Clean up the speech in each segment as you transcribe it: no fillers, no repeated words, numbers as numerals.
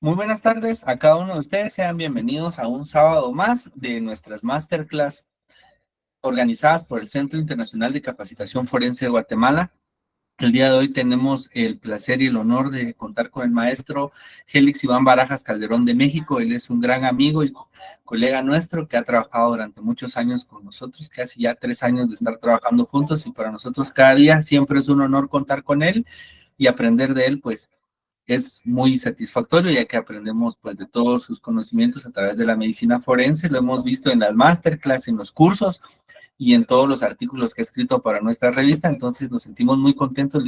Muy buenas tardes a cada uno de ustedes. Sean bienvenidos a un sábado más de nuestras masterclass organizadas por el Centro Internacional de Capacitación Forense de Guatemala. El día de hoy tenemos el placer y el honor de contar con el maestro Félix Iván Barajas Calderón de México. Él es un gran amigo y colega nuestro que ha trabajado durante muchos años con nosotros, casi ya 3 años de estar trabajando juntos, y para nosotros cada día siempre es un honor contar con él y aprender de él, pues es muy satisfactorio, ya que aprendemos pues de todos sus conocimientos a través de la medicina forense. Lo hemos visto en las masterclass, en los cursos y en todos los artículos que ha escrito para nuestra revista. Entonces nos sentimos muy contentos,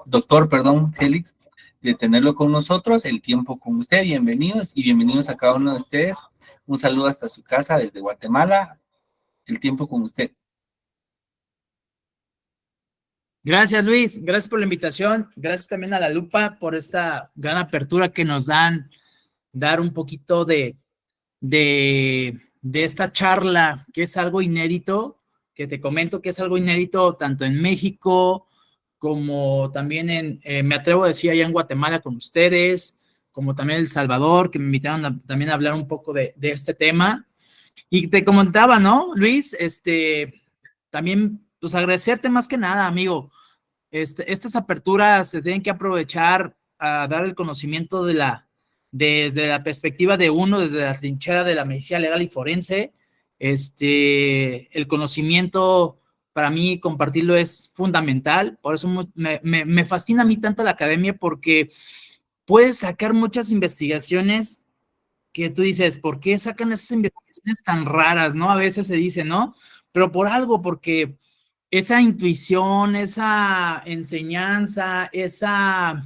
doctor, Félix, de tenerlo con nosotros, el tiempo con usted. Bienvenidos y bienvenidos a cada uno de ustedes. Un saludo hasta su casa desde Guatemala. El tiempo con usted. Gracias, Luis. Gracias por la invitación. Gracias también a La Lupa por esta gran apertura que nos dan, dar un poquito de esta charla, que es algo inédito, que te comento que es algo inédito tanto en México como también me atrevo a decir, allá en Guatemala con ustedes, como también El Salvador, que me invitaron también a hablar un poco de este tema. Y te comentaba, ¿no, Luis? También, pues agradecerte más que nada, amigo. Estas aperturas se tienen que aprovechar a dar el conocimiento desde la perspectiva de uno, desde la trinchera de la medicina legal y forense. El conocimiento, para mí, compartirlo es fundamental. Por eso me fascina a mí tanto la academia, porque puedes sacar muchas investigaciones que tú dices, ¿por qué sacan esas investigaciones tan raras, no? A veces se dice, ¿no? Pero por algo, porque esa intuición, esa enseñanza, esa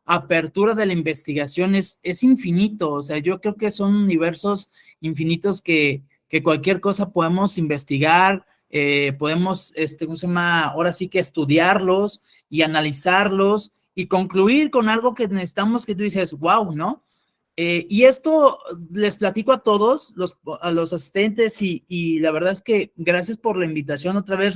apertura de la investigación es infinito. O sea, yo creo que son universos infinitos que cualquier cosa podemos investigar, podemos, ¿cómo se llama? Ahora sí que estudiarlos y analizarlos y concluir con algo que necesitamos, que tú dices, wow, ¿no? Y esto les platico a todos, a los asistentes, y la verdad es que gracias por la invitación otra vez,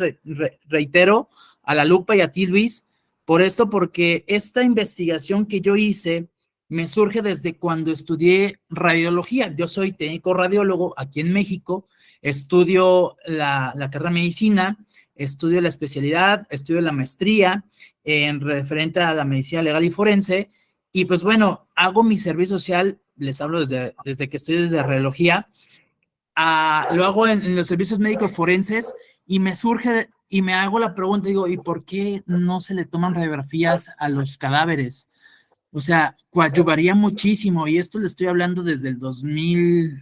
reitero, a La Lupa y a ti, Luis, por esto, porque esta investigación que yo hice me surge desde cuando estudié radiología. Yo soy técnico radiólogo aquí en México, estudio la carrera de medicina, estudio la especialidad, estudio la maestría en referente a la medicina legal y forense. Y pues bueno, hago mi servicio social, les hablo desde que estoy desde radiología, lo hago en los servicios médicos forenses, y me surge y me hago la pregunta, digo, ¿y por qué no se le toman radiografías a los cadáveres? O sea, coadyuvaría muchísimo, y esto le estoy hablando desde el 2000,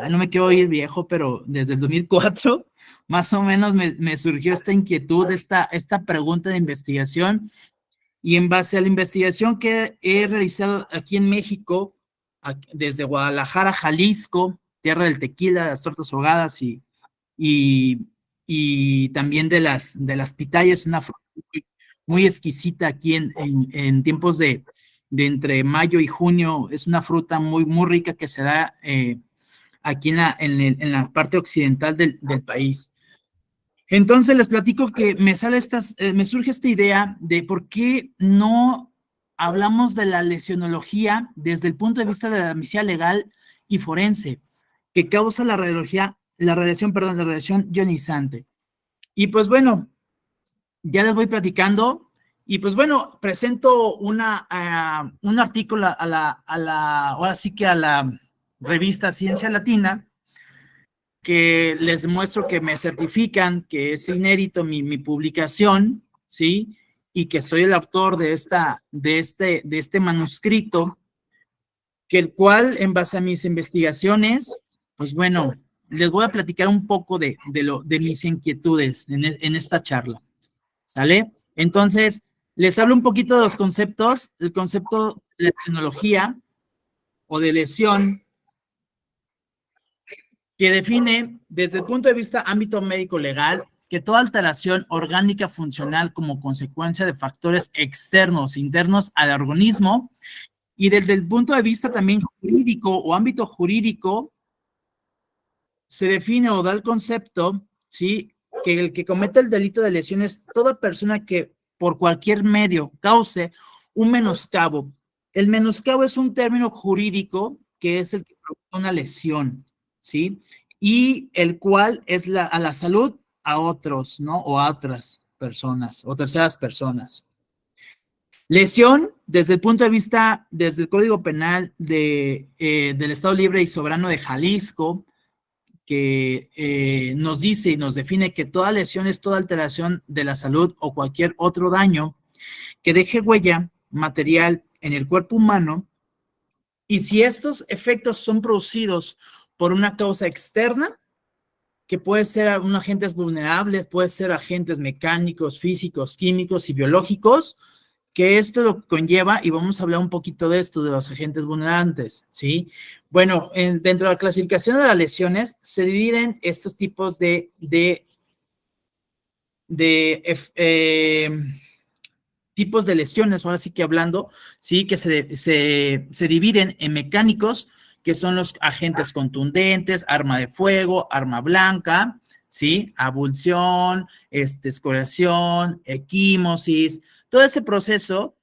no me quiero ir viejo, pero desde el 2004, más o menos me surgió esta inquietud, esta pregunta de investigación. Y en base a la investigación que he realizado aquí en México, desde Guadalajara, Jalisco, tierra del tequila, de las tortas ahogadas y, y también de las pitayas, una fruta muy, muy exquisita aquí en tiempos de entre mayo y junio. Es una fruta muy, muy rica que se da aquí en la parte occidental del país. Entonces les platico que me surge esta idea de por qué no hablamos de la lesionología desde el punto de vista de la medicina legal y forense, que causa la radiación ionizante. Y pues bueno, ya les voy platicando, y pues bueno, presento un artículo ahora sí que a la revista Ciencia Latina, que les demuestro que me certifican que es inédito mi publicación, ¿sí? Y que soy el autor de este manuscrito, que el cual, en base a mis investigaciones, pues bueno, les voy a platicar un poco de mis inquietudes en esta charla, ¿sale? Entonces, les hablo un poquito de los conceptos, el concepto de lesionología o de lesión, que define desde el punto de vista ámbito médico legal que toda alteración orgánica funcional como consecuencia de factores externos, internos al organismo, y desde el punto de vista también jurídico o ámbito jurídico, se define o da el concepto, ¿sí?, que el que comete el delito de lesión es toda persona que por cualquier medio cause un menoscabo El menoscabo es un término jurídico que es el que provoca una lesión, ¿sí? Y el cual es a la salud a otros, ¿no? O a otras personas o terceras personas. Lesión, desde el punto de vista, desde el Código Penal del Estado Libre y Soberano de Jalisco, que nos dice y nos define que toda lesión es toda alteración de la salud o cualquier otro daño que deje huella material en el cuerpo humano, y si estos efectos son producidos por una causa externa, que puede ser un agentes vulnerables, puede ser agentes mecánicos, físicos, químicos y biológicos, que esto lo conlleva, y vamos a hablar un poquito de esto, de los agentes vulnerantes, ¿sí? Bueno, dentro de la clasificación de las lesiones se dividen estos tipos de tipos de lesiones, ahora sí que hablando, sí, que se dividen en mecánicos, que son los agentes contundentes, arma de fuego, arma blanca, sí, abulsión, escoriación, equimosis, todo ese proceso.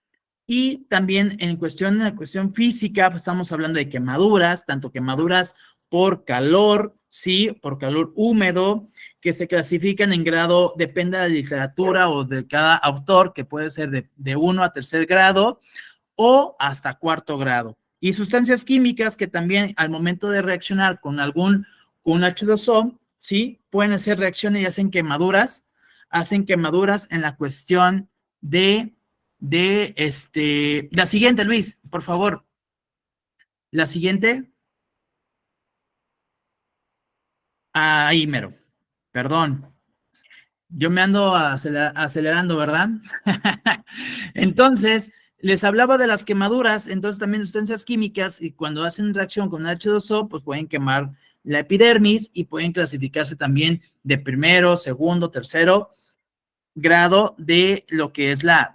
Y también en la cuestión física, pues estamos hablando de quemaduras, tanto quemaduras por calor, sí, por calor húmedo, que se clasifican en grado, depende de la literatura o de cada autor, que puede ser de 1 a 3er grado o hasta 4º grado. Y sustancias químicas que también al momento de reaccionar con con H2O, sí, pueden hacer reacciones y hacen quemaduras en la cuestión la siguiente, Luis, por favor. La siguiente. Ahí, mero. Perdón. Yo me ando acelerando, ¿verdad? Entonces, les hablaba de las quemaduras, entonces también sustancias químicas, y cuando hacen reacción con H2O, pues pueden quemar la epidermis y pueden clasificarse también de 1º, 2º, 3º grado de lo que es la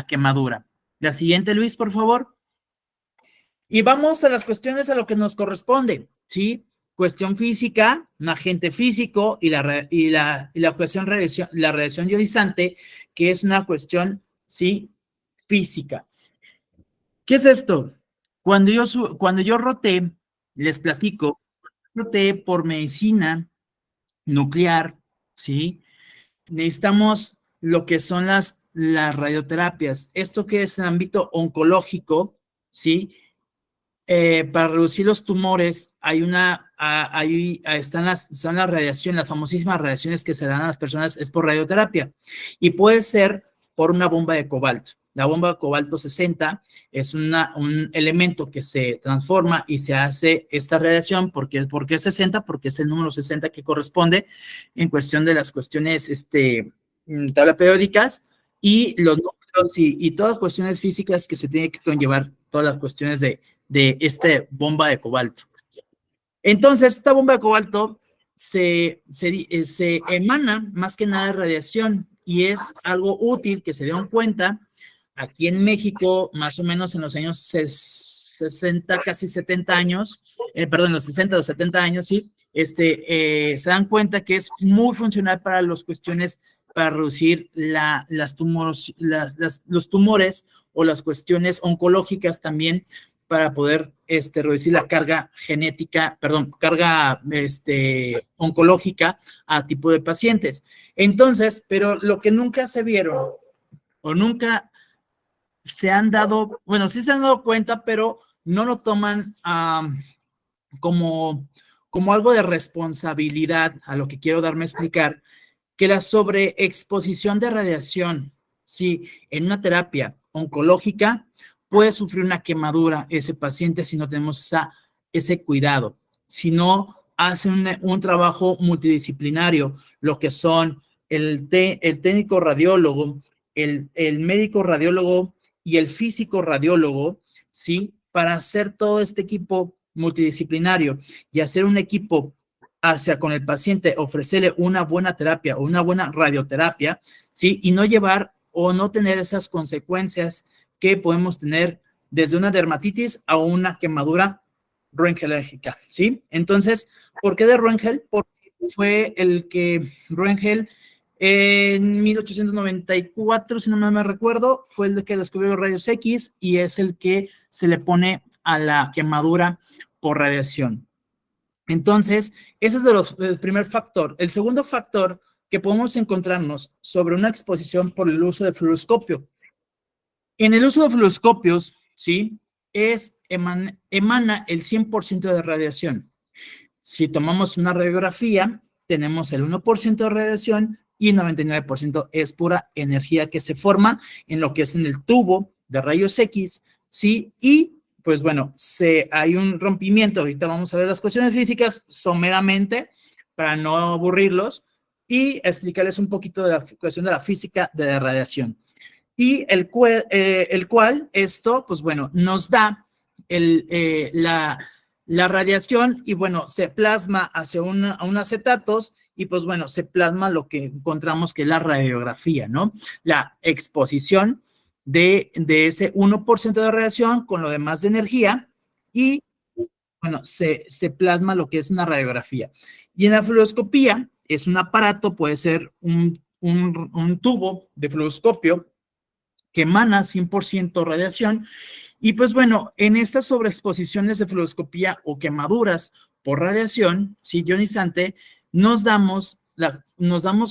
quemadura. La siguiente, Luis, por favor. Y vamos a las cuestiones a lo que nos corresponde, ¿sí? Cuestión física, un agente físico y la cuestión la radiación ionizante, que es una cuestión, ¿sí? Física. ¿Qué es esto? Cuando yo roté, les platico, roté por medicina nuclear, ¿sí? Necesitamos lo que son las radioterapias. Esto que es el ámbito oncológico, ¿sí? Para reducir los tumores son las radiaciones, las famosísimas radiaciones que se dan a las personas es por radioterapia y puede ser por una bomba de cobalto. La bomba de cobalto 60 es un elemento que se transforma y se hace esta radiación. ¿Por qué 60? Porque es el número 60 que corresponde en cuestión de las cuestiones tabla periódicas y los números y todas las cuestiones físicas que se tienen que conllevar, todas las cuestiones de esta bomba de cobalto. Entonces, esta bomba de cobalto se emana más que nada de radiación y es algo útil que se dieron cuenta aquí en México, más o menos en los años 60, casi 70 años, perdón, los 60 o 70 años, sí, se dan cuenta que es muy funcional para las cuestiones, para reducir los tumores o las cuestiones oncológicas también, para poder reducir la carga oncológica a tipo de pacientes. Entonces, pero lo que nunca se vieron o nunca se han dado, bueno, sí se han dado cuenta, pero no lo toman como algo de responsabilidad, a lo que quiero darme a explicar, que la sobreexposición de radiación, sí, en una terapia oncológica, puede sufrir una quemadura ese paciente si no tenemos ese cuidado, si no hace un trabajo multidisciplinario, lo que son el técnico radiólogo, el médico radiólogo y el físico radiólogo, ¿sí? Para hacer todo este equipo multidisciplinario y hacer un equipo hacia con el paciente, ofrecerle una buena terapia o una buena radioterapia, ¿sí? Y no llevar o no tener esas consecuencias que podemos tener desde una dermatitis a una quemadura Röntgenalérgica, ¿sí? Entonces, ¿por qué de Röntgen? Porque fue el que Röntgen En 1894, si no me recuerdo, fue el que descubrió los rayos X y es el que se le pone a la quemadura por radiación. Entonces, ese es el primer factor. El segundo factor que podemos encontrarnos sobre una exposición por el uso de fluoroscopio. En el uso de fluoroscopios, ¿sí? Emana el 100% de radiación. Si tomamos una radiografía, tenemos el 1% de radiación y el 99% es pura energía que se forma en lo que es en el tubo de rayos X, ¿sí? Y pues bueno, hay un rompimiento. Ahorita vamos a ver las cuestiones físicas someramente para no aburrirlos y explicarles un poquito de la cuestión de la física de la radiación. Y el cual esto, pues bueno, nos da la radiación y bueno, se plasma hacia un acetatos y pues bueno, se plasma lo que encontramos que es la radiografía, ¿no? La exposición de ese 1% de radiación con lo demás de energía y bueno, se plasma lo que es una radiografía. Y en la fluoroscopía es un aparato, puede ser un tubo de fluoroscopio que emana 100% radiación. Y pues bueno, en estas sobreexposiciones de fluoroscopía o quemaduras por radiación, ¿sí? Ionizante, nos damos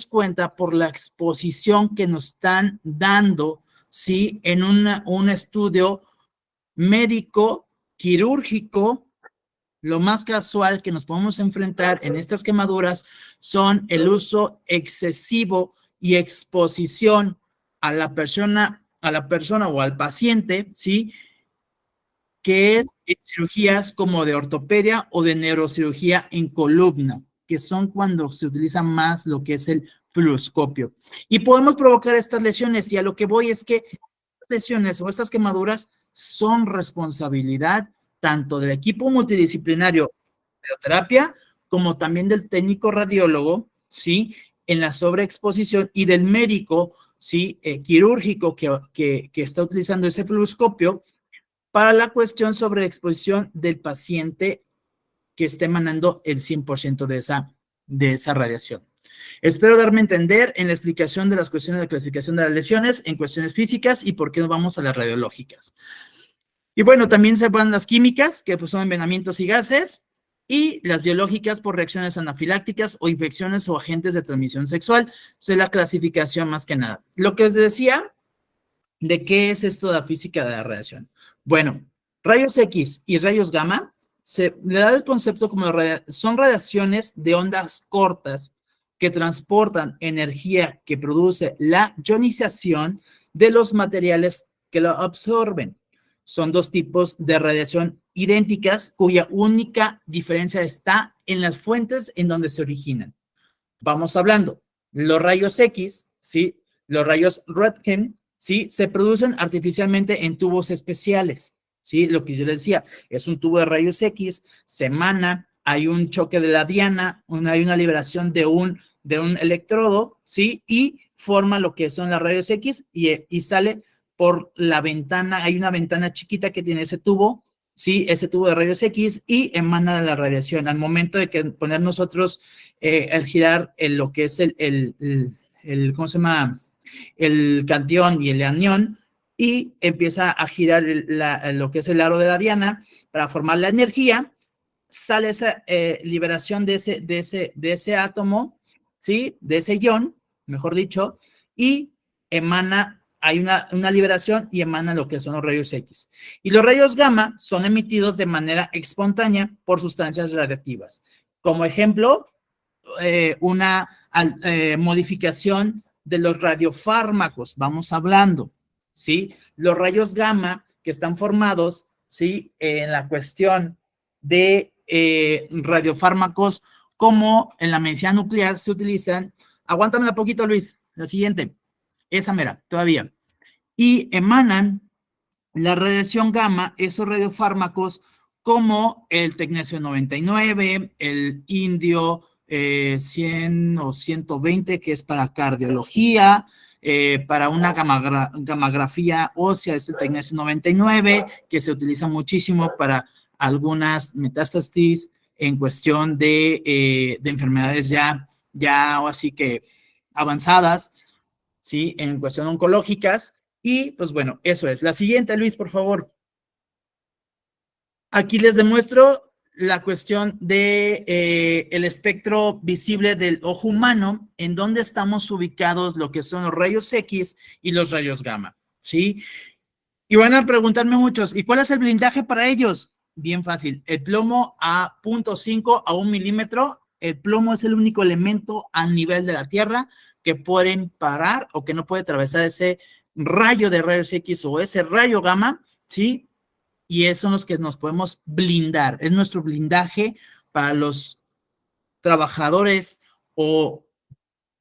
cuenta por la exposición que nos están dando, ¿sí? En un estudio médico, quirúrgico. Lo más casual que nos podemos enfrentar en estas quemaduras son el uso excesivo y exposición a la persona o al paciente, ¿sí? Que es en cirugías como de ortopedia o de neurocirugía en columna, que son cuando se utiliza más lo que es el fluoroscopio. Y podemos provocar estas lesiones, y a lo que voy es que estas lesiones o estas quemaduras son responsabilidad tanto del equipo multidisciplinario de radioterapia como también del técnico radiólogo, ¿sí? En la sobreexposición y del médico, ¿sí? Quirúrgico que está utilizando ese fluoroscopio para la cuestión sobre exposición del paciente que esté emanando el 100% de esa radiación. Espero darme a entender en la explicación de las cuestiones de clasificación de las lesiones en cuestiones físicas y por qué nos vamos a las radiológicas. Y bueno, también se van las químicas, que pues son envenenamientos y gases, y las biológicas por reacciones anafilácticas o infecciones o agentes de transmisión sexual. Esa es la clasificación más que nada. Lo que os decía de qué es esto de la física de la radiación. Bueno, rayos X y rayos gamma se le da el concepto como son radiaciones de ondas cortas que transportan energía que produce la ionización de los materiales que lo absorben. Son dos tipos de radiación idénticas cuya única diferencia está en las fuentes en donde se originan. Vamos hablando, los rayos X, ¿sí? Los rayos Röntgen, ¿sí? Se producen artificialmente en tubos especiales, ¿sí? Lo que yo les decía, es un tubo de rayos X, se emana, hay un choque de la diana, hay una liberación de un electrodo, ¿sí? Y forma lo que son las rayos X y sale por la ventana, hay una ventana chiquita que tiene ese tubo, ¿sí? Ese tubo de rayos X y emana la radiación. Al momento de que poner nosotros al girar lo que es ¿cómo se llama? El catión y el anión, y empieza a girar lo que es el aro de la diana para formar la energía, sale esa liberación de ese átomo, ¿sí? De ese ion, mejor dicho, y hay una liberación y emana lo que son los rayos X. Y los rayos gamma son emitidos de manera espontánea por sustancias radiactivas. Como ejemplo, una modificación de los radiofármacos, vamos hablando, ¿sí? Los rayos gamma que están formados, ¿sí? En la cuestión de radiofármacos, como en la medicina nuclear se utilizan, aguántame un poquito, Luis, la siguiente, esa mera, todavía, y emanan la radiación gamma, esos radiofármacos, como el tecnesio 99, el indio 100 o 120, que es para cardiología, para una gammagrafía ósea es el tecnesio 99, que se utiliza muchísimo para algunas metástasis en cuestión de enfermedades ya o así que avanzadas, ¿sí? En cuestión oncológicas. Y pues bueno, eso es. La siguiente, Luis, por favor. Aquí les demuestro la cuestión de el espectro visible del ojo humano, en donde estamos ubicados lo que son los rayos X y los rayos gamma, ¿sí? Y van a preguntarme muchos, ¿y cuál es el blindaje para ellos? Bien fácil, el plomo a 0.5 a 1 milímetro, el plomo es el único elemento al nivel de la Tierra que pueden parar o que no puede atravesar ese rayo de rayos X o ese rayo gamma, ¿sí? Y esos son los que nos podemos blindar, es nuestro blindaje para los trabajadores o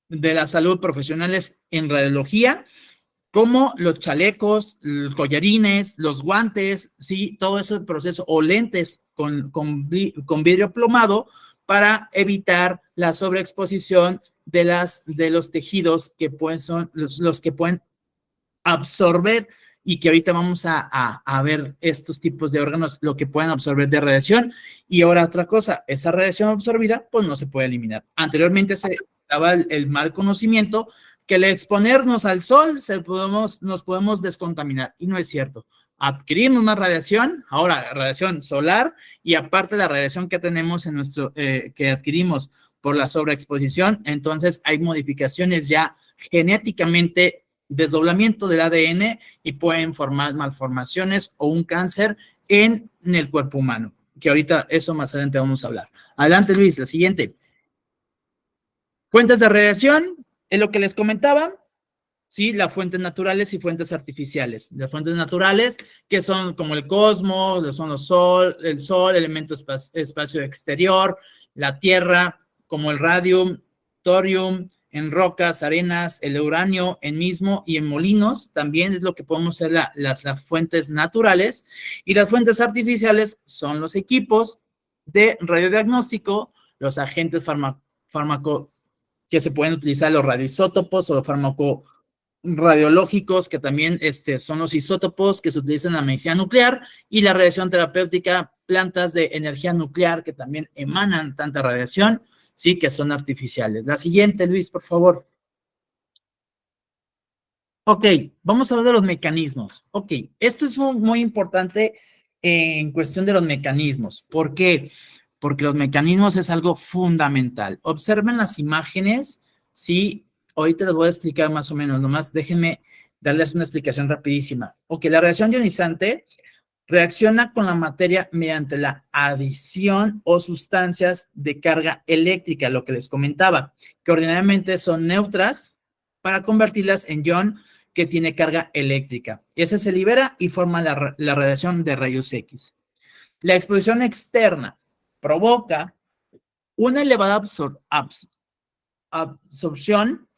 de la salud profesionales en radiología, como los chalecos, los collarines, los guantes, sí, todo ese proceso, o lentes con vidrio plomado para evitar la sobreexposición de los tejidos que pueden, son los que pueden absorber y que ahorita vamos a ver estos tipos de órganos, lo que pueden absorber de radiación. Y ahora otra cosa, esa radiación absorbida, pues no se puede eliminar. Anteriormente se daba el mal conocimiento que al exponernos al sol nos podemos descontaminar, y no es cierto. Adquirimos más radiación, ahora radiación solar, y aparte la radiación que tenemos en que adquirimos por la sobreexposición, entonces hay modificaciones ya genéticamente, desdoblamiento del ADN, y pueden formar malformaciones o un cáncer en el cuerpo humano, que ahorita eso más adelante vamos a hablar. Adelante, Luis, la siguiente. Fuentes de radiación, es lo que les comentaba, ¿sí? Las fuentes naturales y fuentes artificiales. Las fuentes naturales, que son como el cosmos, son el sol, elemento espacio exterior, la tierra, como el radium, thorium, en rocas, arenas, el uranio en mismo y en molinos, también es lo que podemos ser las fuentes naturales. Y las fuentes artificiales son los equipos de radiodiagnóstico, los agentes fármaco que se pueden utilizar, los radioisótopos o los radiológicos, que también son los isótopos que se utilizan en la medicina nuclear, y la radiación terapéutica, plantas de energía nuclear que también emanan tanta radiación, sí, que son artificiales. La siguiente, Luis, por favor. Ok, vamos a hablar de los mecanismos. Ok, esto es muy importante en cuestión de los mecanismos. ¿Por qué? Porque los mecanismos es algo fundamental. Observen las imágenes, sí, ahorita les voy a explicar más o menos, nomás déjenme darles una explicación rapidísima. Ok, la radiación ionizante reacciona con la materia mediante la adición o sustancias de carga eléctrica, lo que les comentaba, que ordinariamente son neutras, para convertirlas en ion que tiene carga eléctrica. Ese se libera y forma la radiación de rayos X. La exposición externa provoca una elevada absorción.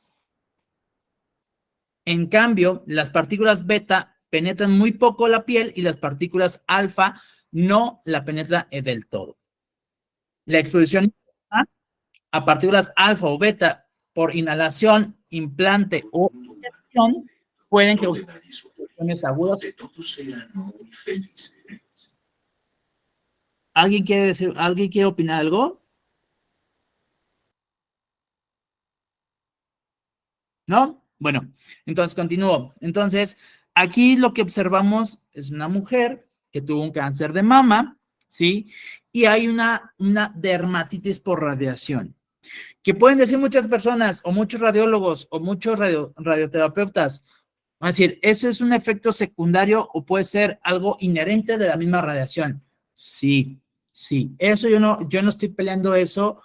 En cambio, las partículas beta penetran muy poco la piel y las partículas alfa no la penetran del todo. La exposición a partículas alfa o beta por inhalación, implante o ingestión pueden causar explosiones agudas. ¿Alguien quiere opinar algo? ¿No? Bueno, entonces continúo. Entonces, aquí lo que observamos es una mujer que tuvo un cáncer de mama, ¿sí? Y hay una dermatitis por radiación, que pueden decir muchas personas, o muchos radiólogos, o muchos radioterapeutas, van a decir, ¿eso es un efecto secundario o puede ser algo inherente de la misma radiación? Sí, sí, eso yo no estoy peleando eso,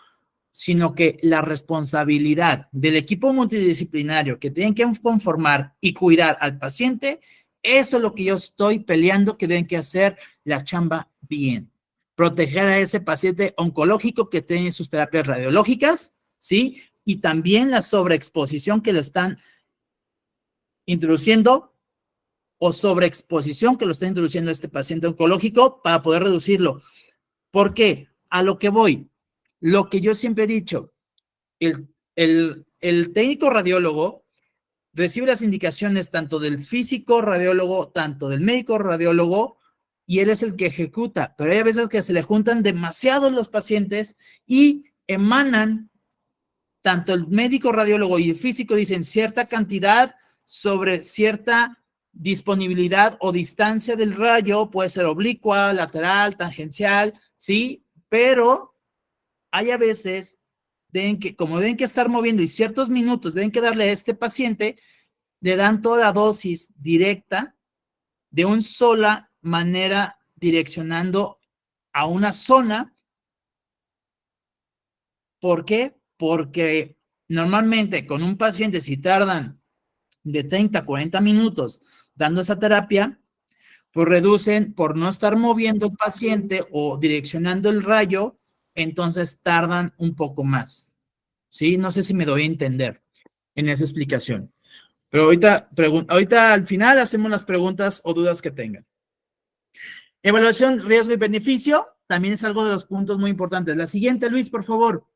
sino que la responsabilidad del equipo multidisciplinario que tienen que conformar y cuidar al paciente, eso es lo que yo estoy peleando, que deben que hacer la chamba bien. Proteger a ese paciente oncológico que tiene sus terapias radiológicas, ¿sí? Y también la sobreexposición que lo están introduciendo, o sobreexposición que lo está introduciendo este paciente oncológico, para poder reducirlo. ¿Por qué? A lo que voy. Lo que yo siempre he dicho, el técnico radiólogo recibe las indicaciones tanto del físico radiólogo, tanto del médico radiólogo, y él es el que ejecuta, pero hay veces que se le juntan demasiados los pacientes y emanan tanto el médico radiólogo y el físico dicen cierta cantidad sobre cierta disponibilidad o distancia del rayo, puede ser oblicua, lateral, tangencial, ¿sí? Pero hay a veces, como deben que estar moviendo y ciertos minutos deben que darle a este paciente, le dan toda la dosis directa de una sola manera direccionando a una zona. ¿Por qué? Porque normalmente con un paciente, si tardan de 30 a 40 minutos dando esa terapia, pues reducen por no estar moviendo el paciente o direccionando el rayo, entonces tardan un poco más. ¿Sí? No sé si me doy a entender en esa explicación. Pero ahorita al final hacemos las preguntas o dudas que tengan. Evaluación, riesgo y beneficio, también es algo de los puntos muy importantes. La siguiente, Luis, por favor.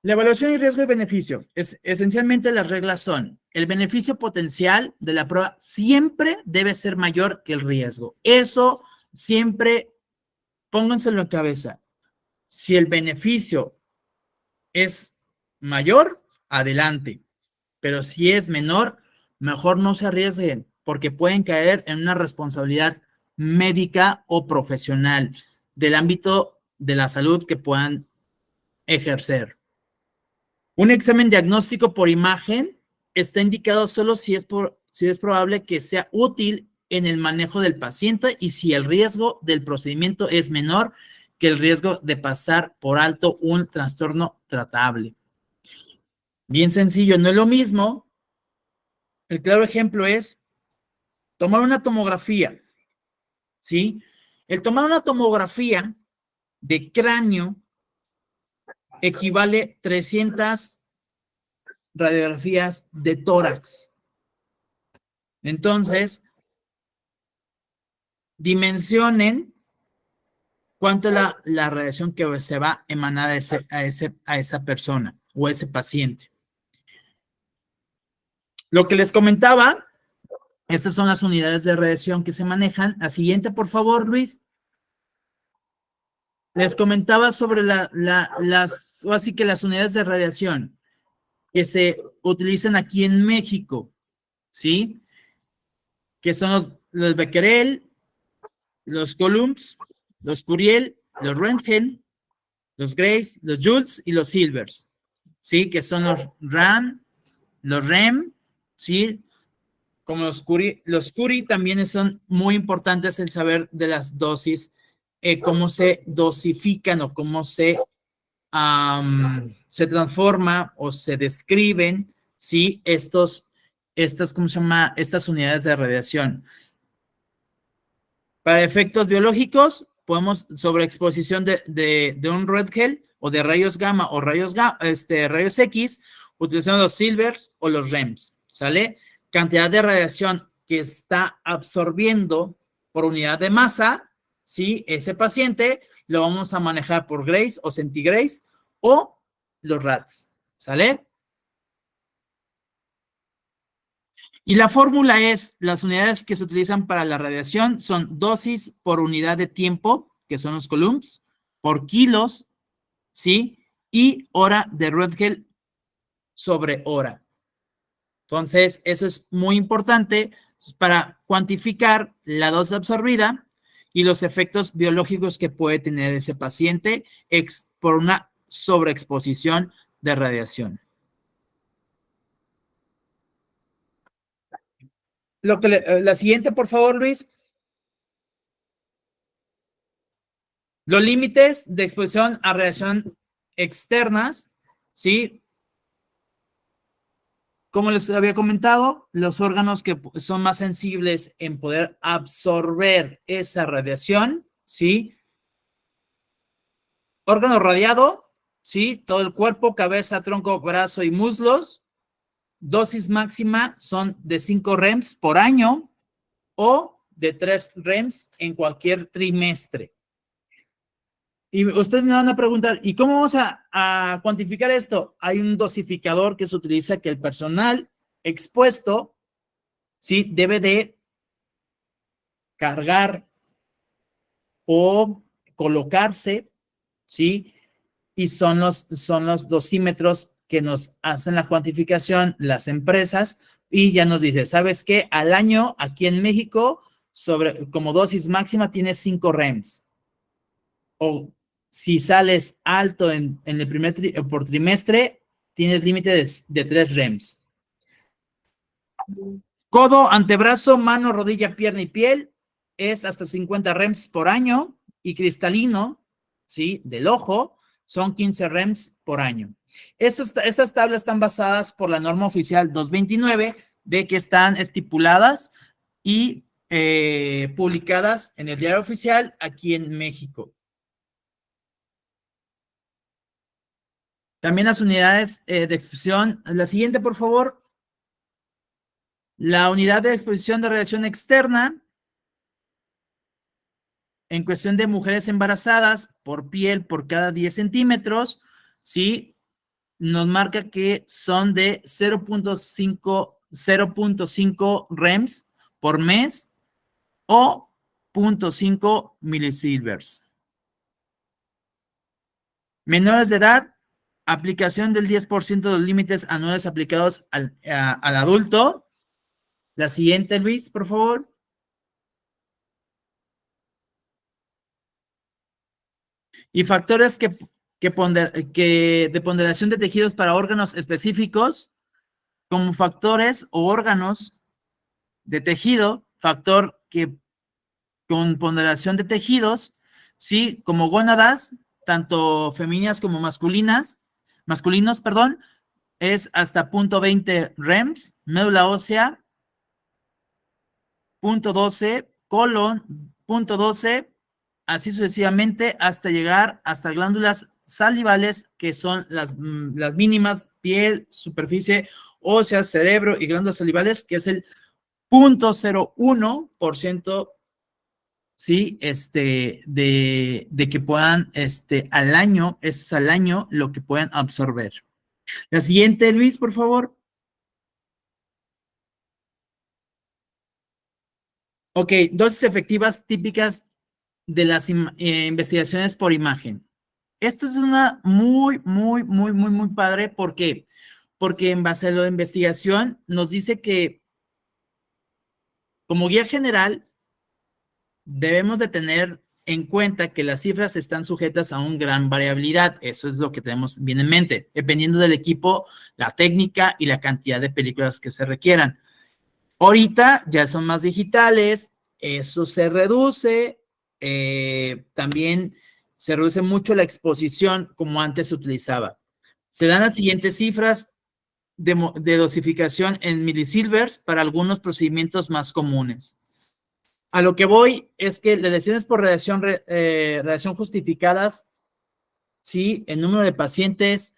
La evaluación y riesgo y beneficio. Esencialmente las reglas son, el beneficio potencial de la prueba siempre debe ser mayor que el riesgo. Eso siempre pónganselo en cabeza. Si el beneficio es mayor, adelante. Pero si es menor, mejor no se arriesguen, porque pueden caer en una responsabilidad médica o profesional del ámbito de la salud que puedan ejercer. Un examen diagnóstico por imagen está indicado solo si es probable que sea útil en el manejo del paciente y si el riesgo del procedimiento es menor que el riesgo de pasar por alto un trastorno tratable. Bien sencillo, no es lo mismo. El claro ejemplo es tomar una tomografía, ¿sí? El tomar una tomografía de cráneo equivale a 300 radiografías de tórax. Entonces, dimensionen cuánto es la radiación que se va a emanar a esa persona o a ese paciente. Lo que les comentaba, estas son las unidades de radiación que se manejan. La siguiente, por favor, Luis. Les comentaba sobre así que las unidades de radiación que se utilizan aquí en México, ¿sí? Que son los Becquerel, los Coulombs, los Curiel, los Röntgen, los Grace, los Joules y los Silvers, ¿sí? Que son los RAM, los REM, ¿sí? Como los Curie también son muy importantes el saber de las dosis, cómo se dosifican o cómo se transforma o se describen, ¿sí? ¿Cómo se llama? Estas unidades de radiación. Para efectos biológicos, podemos sobreexposición de un Röntgen o de rayos gamma o rayos X, utilizando los silvers o los REMs, ¿sale? Cantidad de radiación que está absorbiendo por unidad de masa, ¿sí? Ese paciente lo vamos a manejar por Grace o centigrays o los RATs, ¿sale? Y la fórmula es, las unidades que se utilizan para la radiación son dosis por unidad de tiempo, que son los coulombs, por kilos, ¿sí? Y hora de Röntgen sobre hora. Entonces, eso es muy importante para cuantificar la dosis absorbida y los efectos biológicos que puede tener ese paciente por una sobreexposición de radiación. La siguiente, por favor, Luis. Los límites de exposición a radiación externas, ¿sí? Como les había comentado, los órganos que son más sensibles en poder absorber esa radiación, ¿sí? Órgano radiado, ¿sí? Todo el cuerpo, cabeza, tronco, brazo y muslos. Dosis máxima son de 5 REMs por año o de 3 REMs en cualquier trimestre. Y ustedes me van a preguntar, ¿y cómo vamos a cuantificar esto? Hay un dosificador que se utiliza que el personal expuesto, ¿sí? Debe de cargar o colocarse, ¿sí? y son los dosímetros que nos hacen la cuantificación las empresas y ya nos dice, ¿sabes qué? Al año aquí en México, como dosis máxima tienes 5 REMS. O si sales alto en el por trimestre, tienes límite de 3 REMS. Codo, antebrazo, mano, rodilla, pierna y piel es hasta 50 REMS por año y cristalino, ¿sí? Del ojo son 15 REMS por año. Estas tablas están basadas por la norma oficial 229 de que están estipuladas y publicadas en el diario oficial aquí en México. También las unidades de exposición. La siguiente, por favor. La unidad de exposición de radiación externa en cuestión de mujeres embarazadas por piel por cada 10 centímetros, ¿sí? Nos marca que son de 0.5 REMS por mes o 0.5 milisilvers. Menores de edad, aplicación del 10% de los límites anuales aplicados al adulto. La siguiente, Luis, por favor. Y factores de ponderación de tejidos para órganos específicos, como factores o órganos de tejido, factor que con ponderación de tejidos, sí, como gónadas, tanto femeninas como masculinos, perdón, es hasta 0.20 REMS, médula ósea, 0.12, colon, 0.12, así sucesivamente hasta llegar hasta glándulas salivales, que son las mínimas, piel, superficie ósea, cerebro y glándulas salivales, que es el 0.01%, sí, de que puedan, al año, esto es al año, lo que puedan absorber. La siguiente, Luis, por favor. Ok, dosis efectivas típicas de las investigaciones por imagen. Esto es una muy padre. ¿Por qué? Porque en base a la investigación nos dice que como guía general debemos de tener en cuenta que las cifras están sujetas a una gran variabilidad. Eso es lo que tenemos bien en mente, dependiendo del equipo, la técnica y la cantidad de películas que se requieran. Ahorita ya son más digitales, eso se reduce, también se reduce mucho la exposición como antes se utilizaba. Se dan las siguientes cifras de dosificación en milisilvers para algunos procedimientos más comunes. A lo que voy es que las lesiones por radiación justificadas, sí, el número de pacientes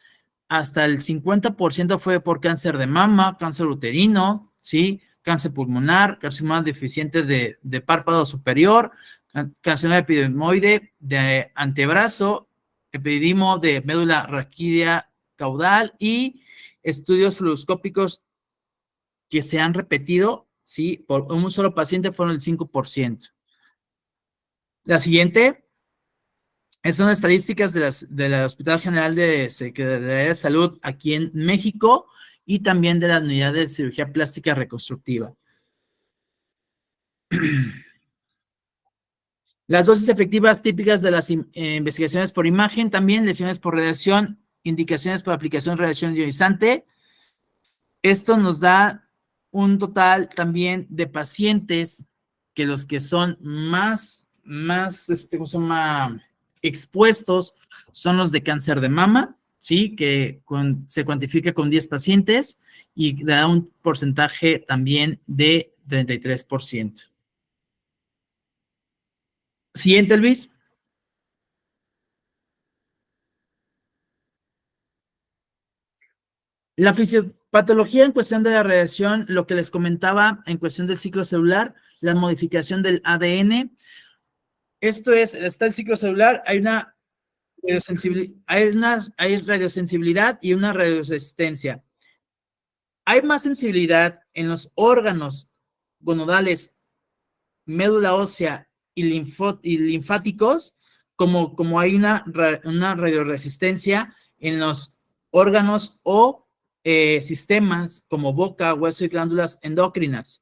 hasta el 50% fue por cáncer de mama, cáncer uterino, sí, cáncer pulmonar, carcinoma deficiente de párpado superior, carcinoma epidermoide de antebrazo, epididimo de médula raquídea caudal y estudios fluoroscópicos que se han repetido, sí, por un solo paciente fueron el 5%. La siguiente son estadísticas del Hospital General de Secretaría de Salud aquí en México y también de la Unidad de Cirugía Plástica Reconstructiva. Las dosis efectivas típicas de las investigaciones por imagen, también lesiones por radiación, indicaciones por aplicación de radiación ionizante. Esto nos da un total también de pacientes que los que son más ¿cómo se llama? Expuestos son los de cáncer de mama, ¿sí? Que se cuantifica con 10 pacientes y da un porcentaje también de 33%. Siguiente, Luis. La fisiopatología en cuestión de la radiación, lo que les comentaba en cuestión del ciclo celular, la modificación del ADN. Esto está el ciclo celular, hay radiosensibilidad y una radioresistencia. Hay más sensibilidad en los órganos gonadales, médula ósea y linfáticos como hay una radioresistencia en los órganos o sistemas como boca, hueso y glándulas endocrinas.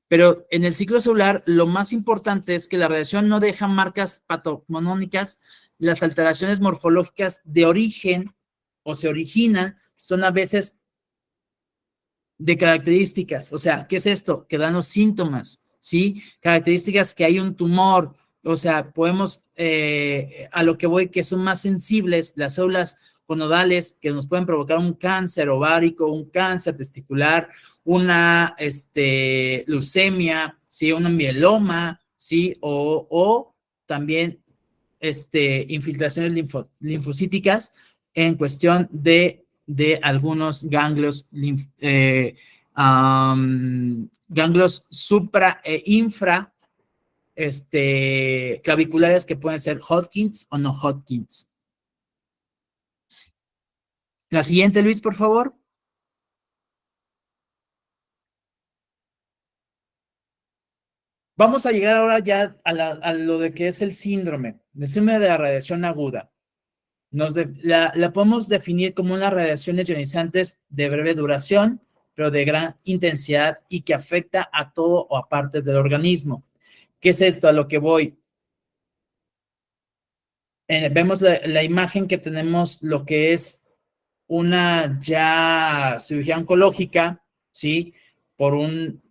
Pero en el ciclo celular, lo más importante es que la radiación no deja marcas patomonónicas. Las alteraciones morfológicas de origen o se originan son a veces de características. O sea, ¿qué es esto? Que dan los síntomas, ¿sí? Características que hay un tumor. O sea, podemos, a lo que voy, que son más sensibles las células conodales que nos pueden provocar un cáncer ovárico, un cáncer testicular, una leucemia, ¿sí? Un mieloma, ¿sí? O también infiltraciones linfocíticas en cuestión de algunos ganglios, ganglios supra e infra claviculares que pueden ser Hodgkins o no Hodgkins. La siguiente, Luis, por favor. Vamos a llegar ahora ya a lo de que es el síndrome de la radiación aguda. La podemos definir como unas radiaciones ionizantes de breve duración, pero de gran intensidad y que afecta a todo o a partes del organismo. ¿Qué es esto? A lo que voy. Vemos la imagen que tenemos, lo que es una ya cirugía oncológica, ¿sí? Por un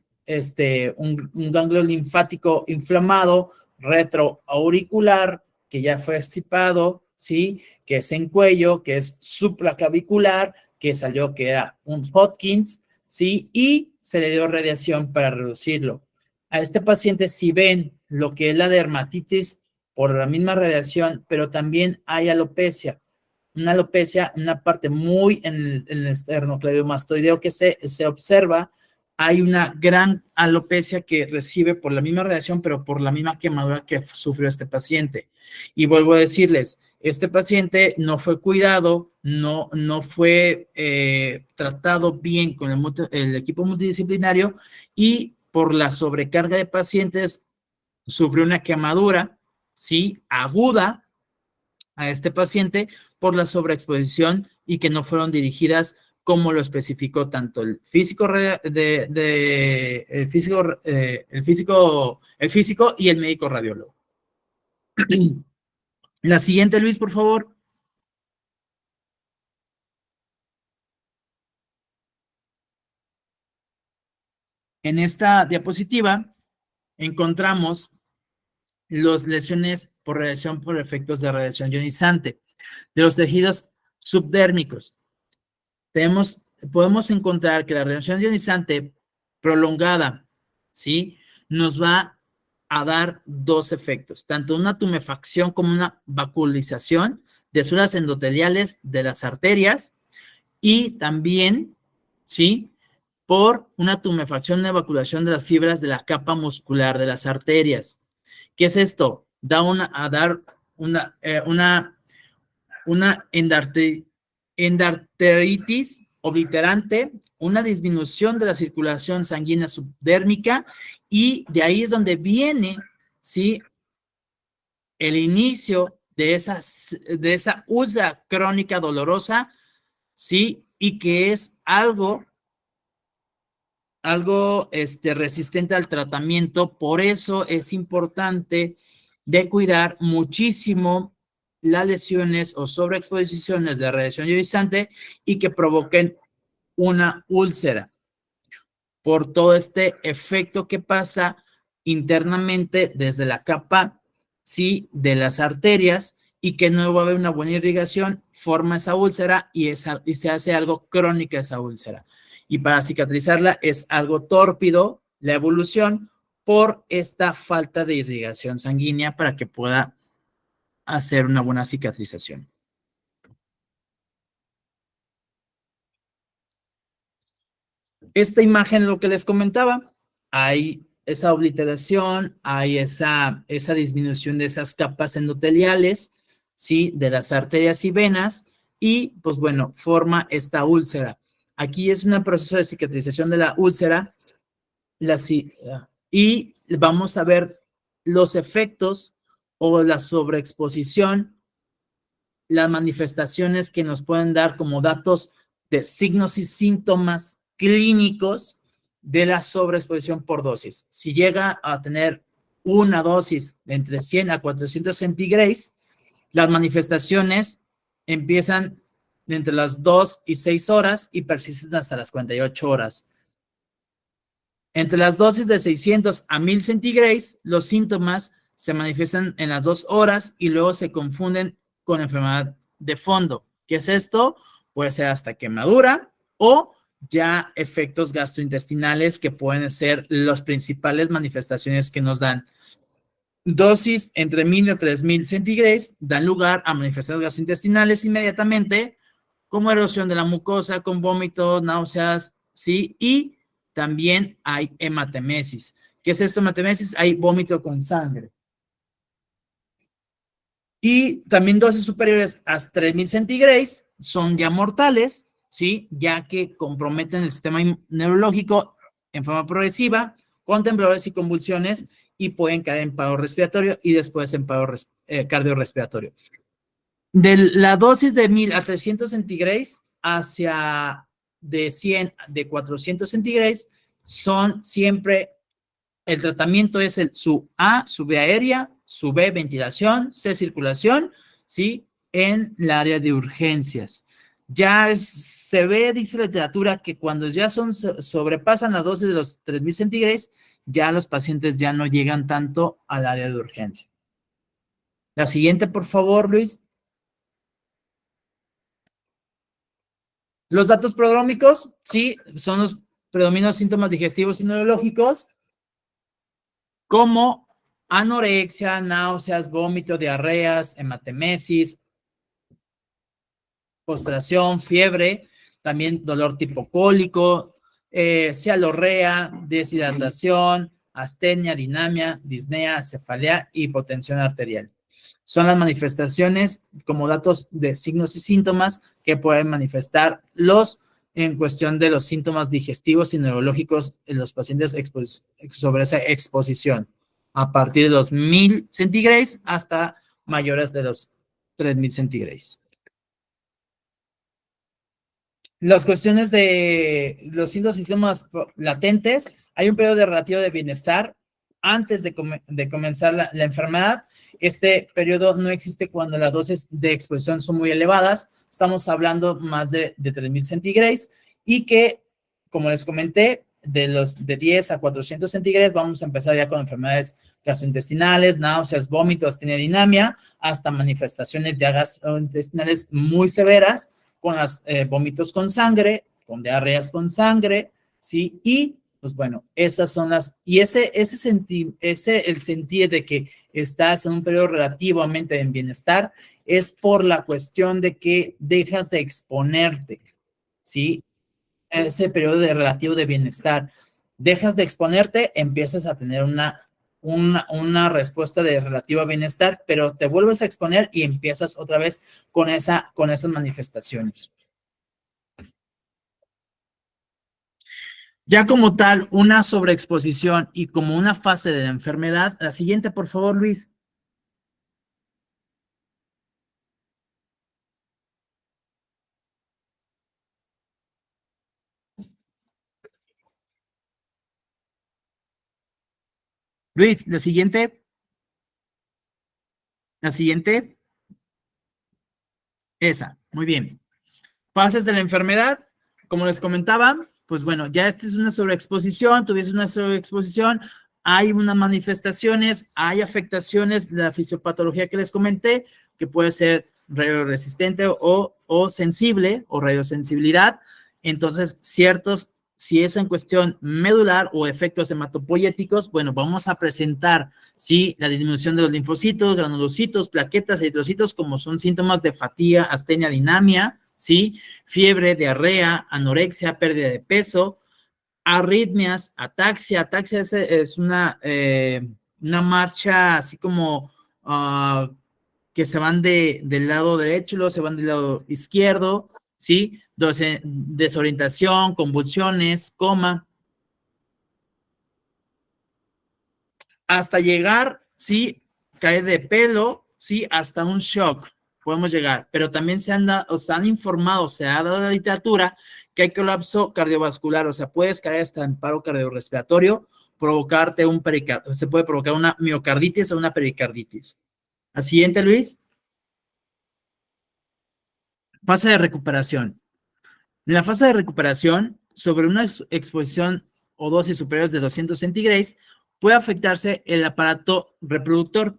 ganglio linfático inflamado retroauricular que ya fue extirpado, ¿sí? Que es en cuello, que es supraclavicular, que salió que era un Hodgkins, ¿sí? Y se le dio radiación para reducirlo. A este paciente, si ven lo que es la dermatitis por la misma radiación, pero también hay alopecia, una parte muy en el esternocleidomastoideo que se observa, hay una gran alopecia que recibe por la misma radiación, pero por la misma quemadura que sufrió este paciente. Y vuelvo a decirles, este paciente no fue cuidado, no fue tratado bien con el equipo multidisciplinario y por la sobrecarga de pacientes sufrió una quemadura, ¿sí? Aguda a este paciente por la sobreexposición y que no fueron dirigidas como lo especificó tanto el físico el físico y el médico radiólogo. La siguiente, Luis, por favor. En esta diapositiva encontramos las lesiones por radiación por efectos de radiación ionizante de los tejidos subdérmicos. Podemos encontrar que la radiación ionizante prolongada, ¿sí? Nos va a dar dos efectos, tanto una tumefacción como una vacuolización de células endoteliales de las arterias y también, ¿sí? Por una tumefacción, una evacuación de las fibras de la capa muscular de las arterias. ¿Qué es esto? A dar una endarteritis obliterante, una disminución de la circulación sanguínea subdérmica y de ahí es donde viene, ¿sí? El inicio de esa úlcera crónica dolorosa, ¿sí? Y que es algo resistente al tratamiento. Por eso es importante de cuidar muchísimo las lesiones o sobreexposiciones de radiación ionizante y que provoquen una úlcera por todo este efecto que pasa internamente desde la capa, sí, de las arterias y que no va a haber una buena irrigación, forma esa úlcera y se hace algo crónica esa úlcera. Y para cicatrizarla es algo tórpido la evolución por esta falta de irrigación sanguínea para que pueda hacer una buena cicatrización. Esta imagen, lo que les comentaba, hay esa obliteración, hay esa disminución de esas capas endoteliales, ¿sí? De las arterias y venas, y pues bueno, forma esta úlcera. Aquí es un proceso de cicatrización de la úlcera, y vamos a ver los efectos o la sobreexposición, las manifestaciones que nos pueden dar como datos de signos y síntomas clínicos de la sobreexposición por dosis. Si llega a tener una dosis de entre 100 a 400 centigrados, las manifestaciones empiezan entre las 2 y 6 horas y persisten hasta las 48 horas. Entre las dosis de 600 a 1000 centigrados, los síntomas se manifiestan en las 2 horas y luego se confunden con enfermedad de fondo. ¿Qué es esto? Puede ser hasta quemadura o ya efectos gastrointestinales que pueden ser las principales manifestaciones que nos dan. Dosis entre 1000 y 3000 centigrados dan lugar a manifestaciones gastrointestinales inmediatamente, como erosión de la mucosa, con vómitos, náuseas, ¿sí? Y también hay hematemesis. ¿Qué es esto, hematemesis? Hay vómito con sangre. Y también dosis superiores a 3000 centigrados son ya mortales, ¿sí? Ya que comprometen el sistema neurológico en forma progresiva, con temblores y convulsiones, y pueden caer en paro respiratorio y después en paro cardiorrespiratorio. De la dosis de 1000 a 300 centigrados hacia de 100 de 400 centigrados son siempre, el tratamiento es su A, su vía aérea, su B, ventilación, C, circulación, ¿sí? En la área de urgencias. Ya se ve, dice la literatura, que cuando ya sobrepasan la dosis de los 3000 centigrados, ya los pacientes ya no llegan tanto al área de urgencia. La siguiente, por favor, Luis. Los datos prodrómicos, sí, son los predominos síntomas digestivos y neurológicos, como anorexia, náuseas, vómito, diarreas, hematemesis, postración, fiebre, también dolor tipo cólico, cialorrea, deshidratación, astenia, dinamia, disnea, cefalea y hipotensión arterial. Son las manifestaciones como datos de signos y síntomas que pueden manifestar en cuestión de los síntomas digestivos y neurológicos en los pacientes sobre esa exposición, a partir de los 1000 centigrados hasta mayores de los 3000 centigrados. Las cuestiones de los síntomas y síntomas latentes, hay un periodo de relativo de bienestar antes de comenzar la enfermedad. Este periodo no existe cuando las dosis de exposición son muy elevadas. Estamos hablando más de 3000 centigrados y que, como les comenté, de 10 a 400 centigrados vamos a empezar ya con enfermedades gastrointestinales, náuseas, vómitos, astenia, dinamia, hasta manifestaciones ya gastrointestinales muy severas, con los vómitos con sangre, con diarreas con sangre, ¿sí? Y, pues bueno, esas son las, y el sentir de que estás en un periodo relativamente en bienestar es por la cuestión de que dejas de exponerte, ¿sí? Ese periodo de relativo de bienestar. Dejas de exponerte, empiezas a tener una respuesta de relativo bienestar, pero te vuelves a exponer y empiezas otra vez con esas manifestaciones. Ya como tal, una sobreexposición y como una fase de la enfermedad. La siguiente, por favor, Luis. Luis, la siguiente. La siguiente. Esa, muy bien. Fases de la enfermedad, como les comentaba, pues bueno, ya esta es una sobreexposición, tuviste una sobreexposición, hay unas manifestaciones, hay afectaciones de la fisiopatología que les comenté, que puede ser radioresistente o sensible o radiosensibilidad. Entonces, si es en cuestión medular o efectos hematopoyéticos, bueno, vamos a presentar, sí, la disminución de los linfocitos, granulocitos, plaquetas, eritrocitos, como son síntomas de fatiga, astenia, dinamia, ¿sí? Fiebre, diarrea, anorexia, pérdida de peso, arritmias, ataxia. Ataxia es una marcha así como que se van del lado derecho, luego se van del lado izquierdo, ¿sí? Desorientación, convulsiones, coma, hasta llegar, ¿sí? caída de pelo, sí, hasta un shock podemos llegar, pero también se han informado, se ha dado la literatura que hay colapso cardiovascular, o sea, puedes caer hasta en paro cardiorrespiratorio, provocarte un pericarditis, se puede provocar una miocarditis o una pericarditis. La siguiente, Luis. Fase de recuperación. En la fase de recuperación, sobre una exposición o dosis superiores de 200 centígrados, puede afectarse el aparato reproductor,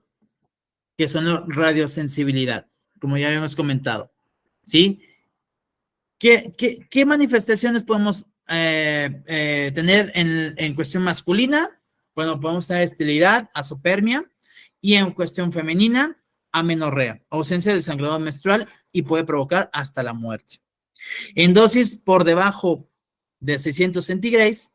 que son la radiosensibilidad, como ya habíamos comentado, ¿sí? ¿Qué manifestaciones podemos tener en cuestión masculina? Bueno, podemos tener esterilidad, azopermia, y en cuestión femenina, amenorrea, ausencia del sangrado menstrual y puede provocar hasta la muerte. En dosis por debajo de 600 centígrados,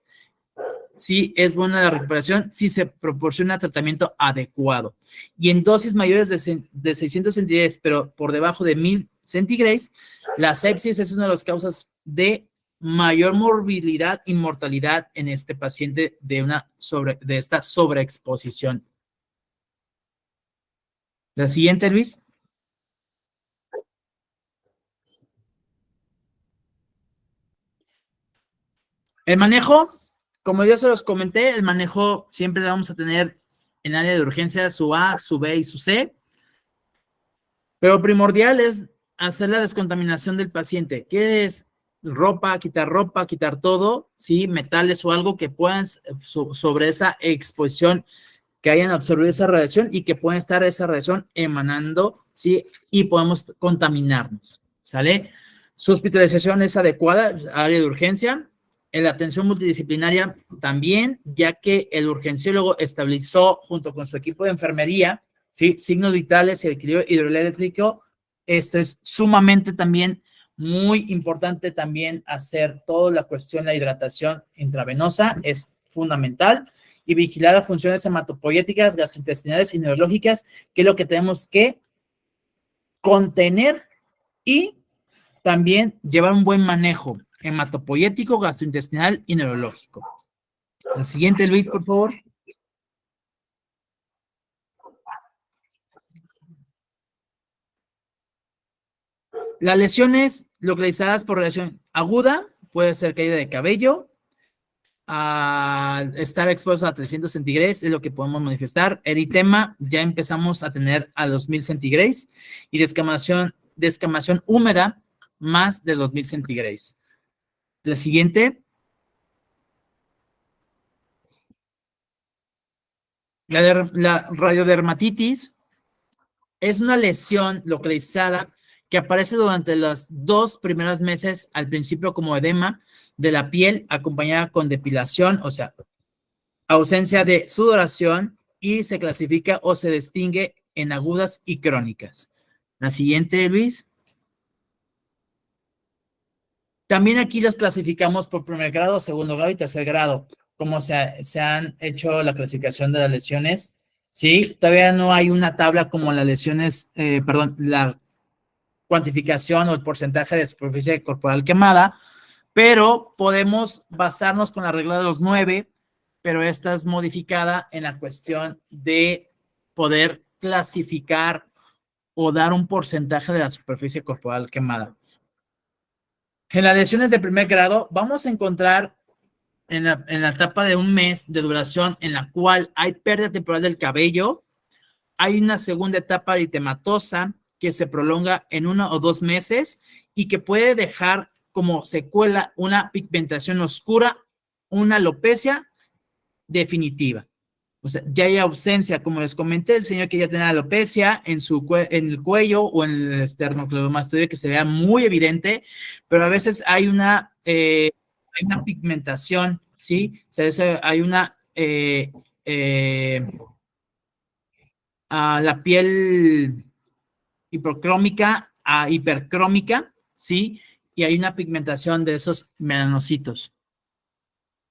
sí es buena la recuperación si se proporciona tratamiento adecuado. Y en dosis mayores de 600 centígrados, pero por debajo de 1000 centígrados, la sepsis es una de las causas de mayor morbilidad y mortalidad en este paciente de esta sobreexposición. La siguiente, Luis. El manejo, como ya se los comenté, el manejo siempre vamos a tener en área de urgencia su A, su B y su C, pero primordial es hacer la descontaminación del paciente. ¿Qué es? Ropa, quitar todo, ¿sí? Metales o algo que puedan sobre esa exposición, que hayan absorbido esa radiación y que pueda estar esa radiación emanando, ¿sí? Y podemos contaminarnos, ¿sale? Su hospitalización es adecuada, área de urgencia. En la atención multidisciplinaria también, ya que el urgenciólogo estabilizó junto con su equipo de enfermería, ¿sí? Signos vitales y el equilibrio hidroeléctrico. Esto es sumamente también muy importante también hacer toda la cuestión de la hidratación intravenosa, es fundamental, y vigilar las funciones hematopoyéticas, gastrointestinales y neurológicas, que es lo que tenemos que contener y también llevar un buen manejo hematopoyético, gastrointestinal y neurológico. La siguiente, Luis, por favor. Las lesiones localizadas por radiación aguda, puede ser caída de cabello, al estar expuestos a 300 centígrados es lo que podemos manifestar. Eritema ya empezamos a tener a los 1000 centígrados y descamación húmeda más de 2000 centígrados. La siguiente. La radiodermatitis es una lesión localizada que aparece durante los 2 primeros meses, al principio como edema de la piel, acompañada con depilación, o sea, ausencia de sudoración, y se clasifica o se distingue en agudas y crónicas. La siguiente, Luis. También aquí las clasificamos por primer grado, segundo grado y tercer grado, como se han hecho la clasificación de las lesiones. Sí, todavía no hay una tabla como las lesiones, la cuantificación o el porcentaje de superficie corporal quemada, pero podemos basarnos con la regla de los 9, pero esta es modificada en la cuestión de poder clasificar o dar un porcentaje de la superficie corporal quemada. En las lesiones de primer grado vamos a encontrar en la etapa de un mes de duración en la cual hay pérdida temporal del cabello, hay una segunda etapa eritematosa que se prolonga en 1 o 2 meses y que puede dejar como secuela una pigmentación oscura, una alopecia definitiva. O sea, ya hay ausencia, como les comenté, el señor que ya tenía alopecia en el cuello o en el esternocleidomastoideo, que se vea muy evidente, pero a veces hay una pigmentación, ¿sí? O sea, hay una la piel hipocrómica a hipercrómica, ¿sí? Y hay una pigmentación de esos melanocitos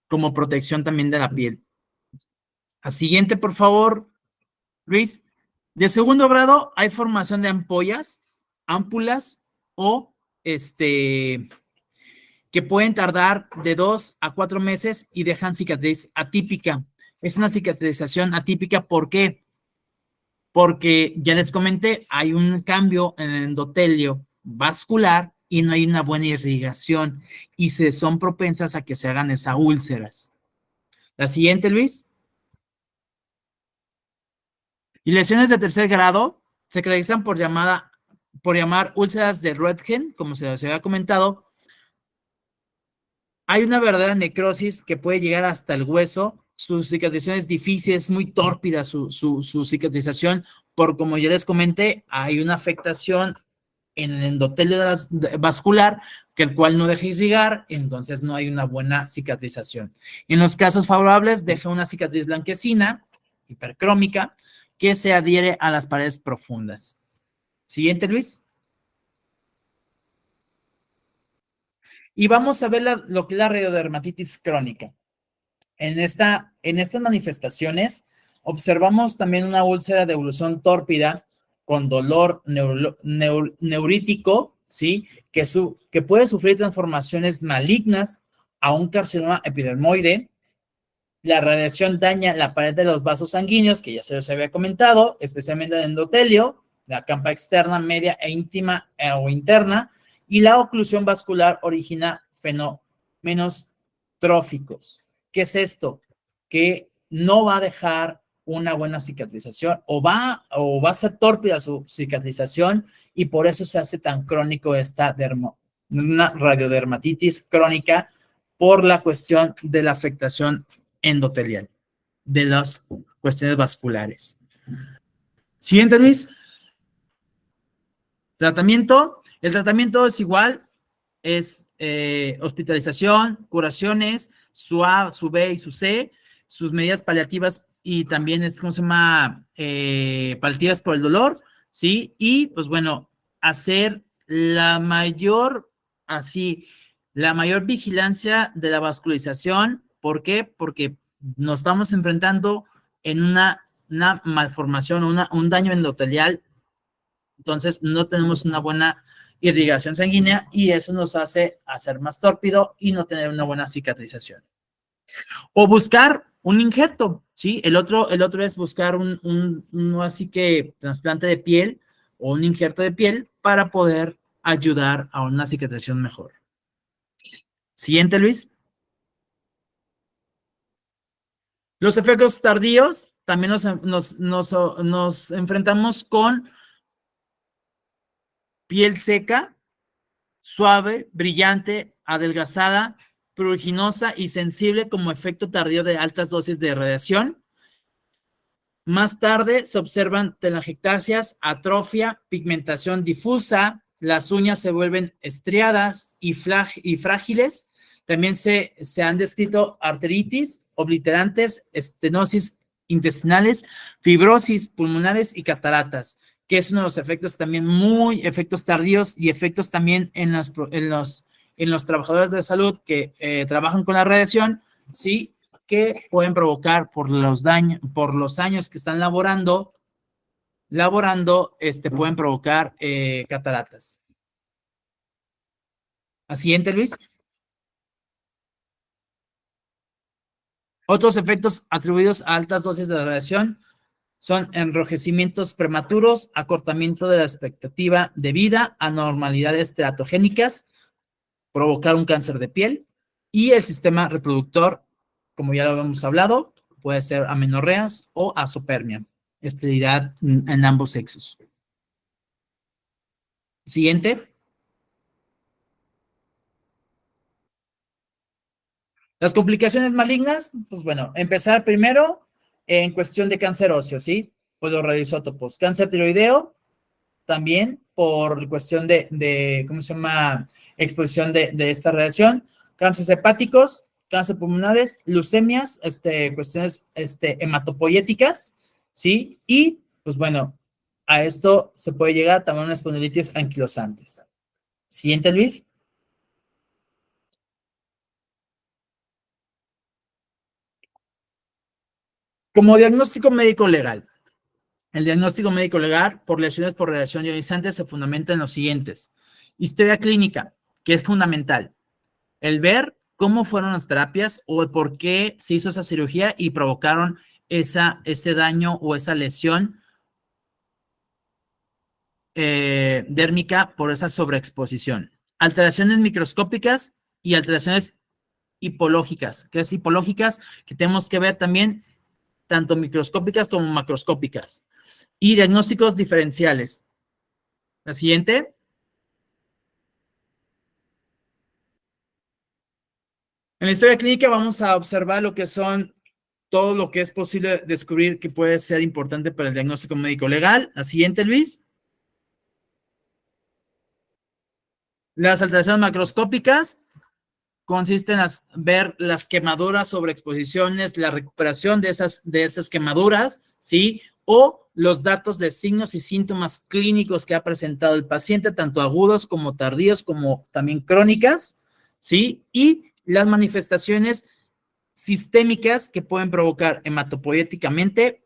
como protección también de la piel. La siguiente, por favor, Luis. De segundo grado hay formación de ampollas, ámpulas o que pueden tardar de 2 a 4 meses y dejan cicatriz atípica. Es una cicatrización atípica, ¿por qué? porque ya les comenté, hay un cambio en el endotelio vascular y no hay una buena irrigación y son propensas a que se hagan esas úlceras. La siguiente, Luis. Y lesiones de tercer grado se caracterizan por llamar úlceras de Röntgen, como se había comentado. Hay una verdadera necrosis que puede llegar hasta el hueso. Su cicatrización es difícil, es muy tórpida su cicatrización, por como ya les comenté, hay una afectación en el endotelio vascular, que el cual no deja irrigar, entonces no hay una buena cicatrización. En los casos favorables, deja una cicatriz blanquecina, hipercrómica, que se adhiere a las paredes profundas. Siguiente, Luis. Y vamos a ver lo que es la radiodermatitis crónica. En estas manifestaciones observamos también una úlcera de evolución tórpida con dolor neurítico, ¿sí? Que puede sufrir transformaciones malignas a un carcinoma epidermoide. La radiación daña la pared de los vasos sanguíneos, que ya se los había comentado, especialmente el endotelio, la capa externa, media e íntima o interna, y la oclusión vascular origina fenómenos tróficos. ¿Qué es esto? Que no va a dejar una buena cicatrización o va a ser tórpida su cicatrización y por eso se hace tan crónico una radiodermatitis crónica por la cuestión de la afectación endotelial, de las cuestiones vasculares. Siguiente, Luis. Tratamiento. El tratamiento es igual, es hospitalización, curaciones, su A, su B y su C, sus medidas paliativas y también es, ¿cómo se llama? Paliativas por el dolor, ¿sí? Y, pues bueno, hacer la mayor vigilancia de la vascularización. ¿Por qué? Porque nos estamos enfrentando en una malformación, un daño endotelial, entonces no tenemos una buena irrigación sanguínea y eso nos hace hacer más tórpido y no tener una buena cicatrización. O buscar un injerto, ¿sí? El otro es buscar un así que trasplante de piel o un injerto de piel para poder ayudar a una cicatrización mejor. Siguiente, Luis. Los efectos tardíos, también nos enfrentamos con piel seca, suave, brillante, adelgazada, pruriginosa y sensible como efecto tardío de altas dosis de radiación. Más tarde se observan telangiectasias, atrofia, pigmentación difusa, las uñas se vuelven estriadas y frágiles. También se han descrito arteritis, obliterantes, estenosis intestinales, fibrosis pulmonares y cataratas, que es uno de los efectos también efectos tardíos y efectos también en los trabajadores de salud que trabajan con la radiación, ¿sí? Que pueden provocar por los años que están laborando, pueden provocar cataratas. ¿La siguiente, Luis? Otros efectos atribuidos a altas dosis de radiación son enrojecimientos prematuros, acortamiento de la expectativa de vida, anormalidades teratogénicas, provocar un cáncer de piel y el sistema reproductor, como ya lo hemos hablado, puede ser amenorreas o azopermia, esterilidad en ambos sexos. Siguiente. Las complicaciones malignas, pues bueno, empezar primero en cuestión de cáncer óseo, ¿sí? Pues los radioisótopos. Cáncer tiroideo, también por cuestión ¿cómo se llama? Exposición de esta radiación. Cánceres hepáticos, cáncer pulmonares, leucemias, cuestiones hematopoyéticas, ¿sí? Y, pues bueno, a esto se puede llegar también a una espondilitis anquilosantes. Siguiente, Luis. Como diagnóstico médico legal. El diagnóstico médico legal por lesiones por radiación ionizante se fundamenta en los siguientes. Historia clínica, que es fundamental. El ver cómo fueron las terapias o por qué se hizo esa cirugía y provocaron ese daño o esa lesión dérmica por esa sobreexposición. Alteraciones microscópicas y alteraciones hipológicas. ¿Qué es hipológicas? Que tenemos que ver también tanto microscópicas como macroscópicas. Y diagnósticos diferenciales. La siguiente. En la historia clínica vamos a observar lo que son todo lo que es posible descubrir que puede ser importante para el diagnóstico médico legal. La siguiente, Luis. Las alteraciones macroscópicas consisten en ver las quemaduras sobre exposiciones, la recuperación de esas quemaduras, ¿sí? O los datos de signos y síntomas clínicos que ha presentado el paciente, tanto agudos como tardíos, como también crónicas, ¿sí? Y las manifestaciones sistémicas que pueden provocar hematopoieticamente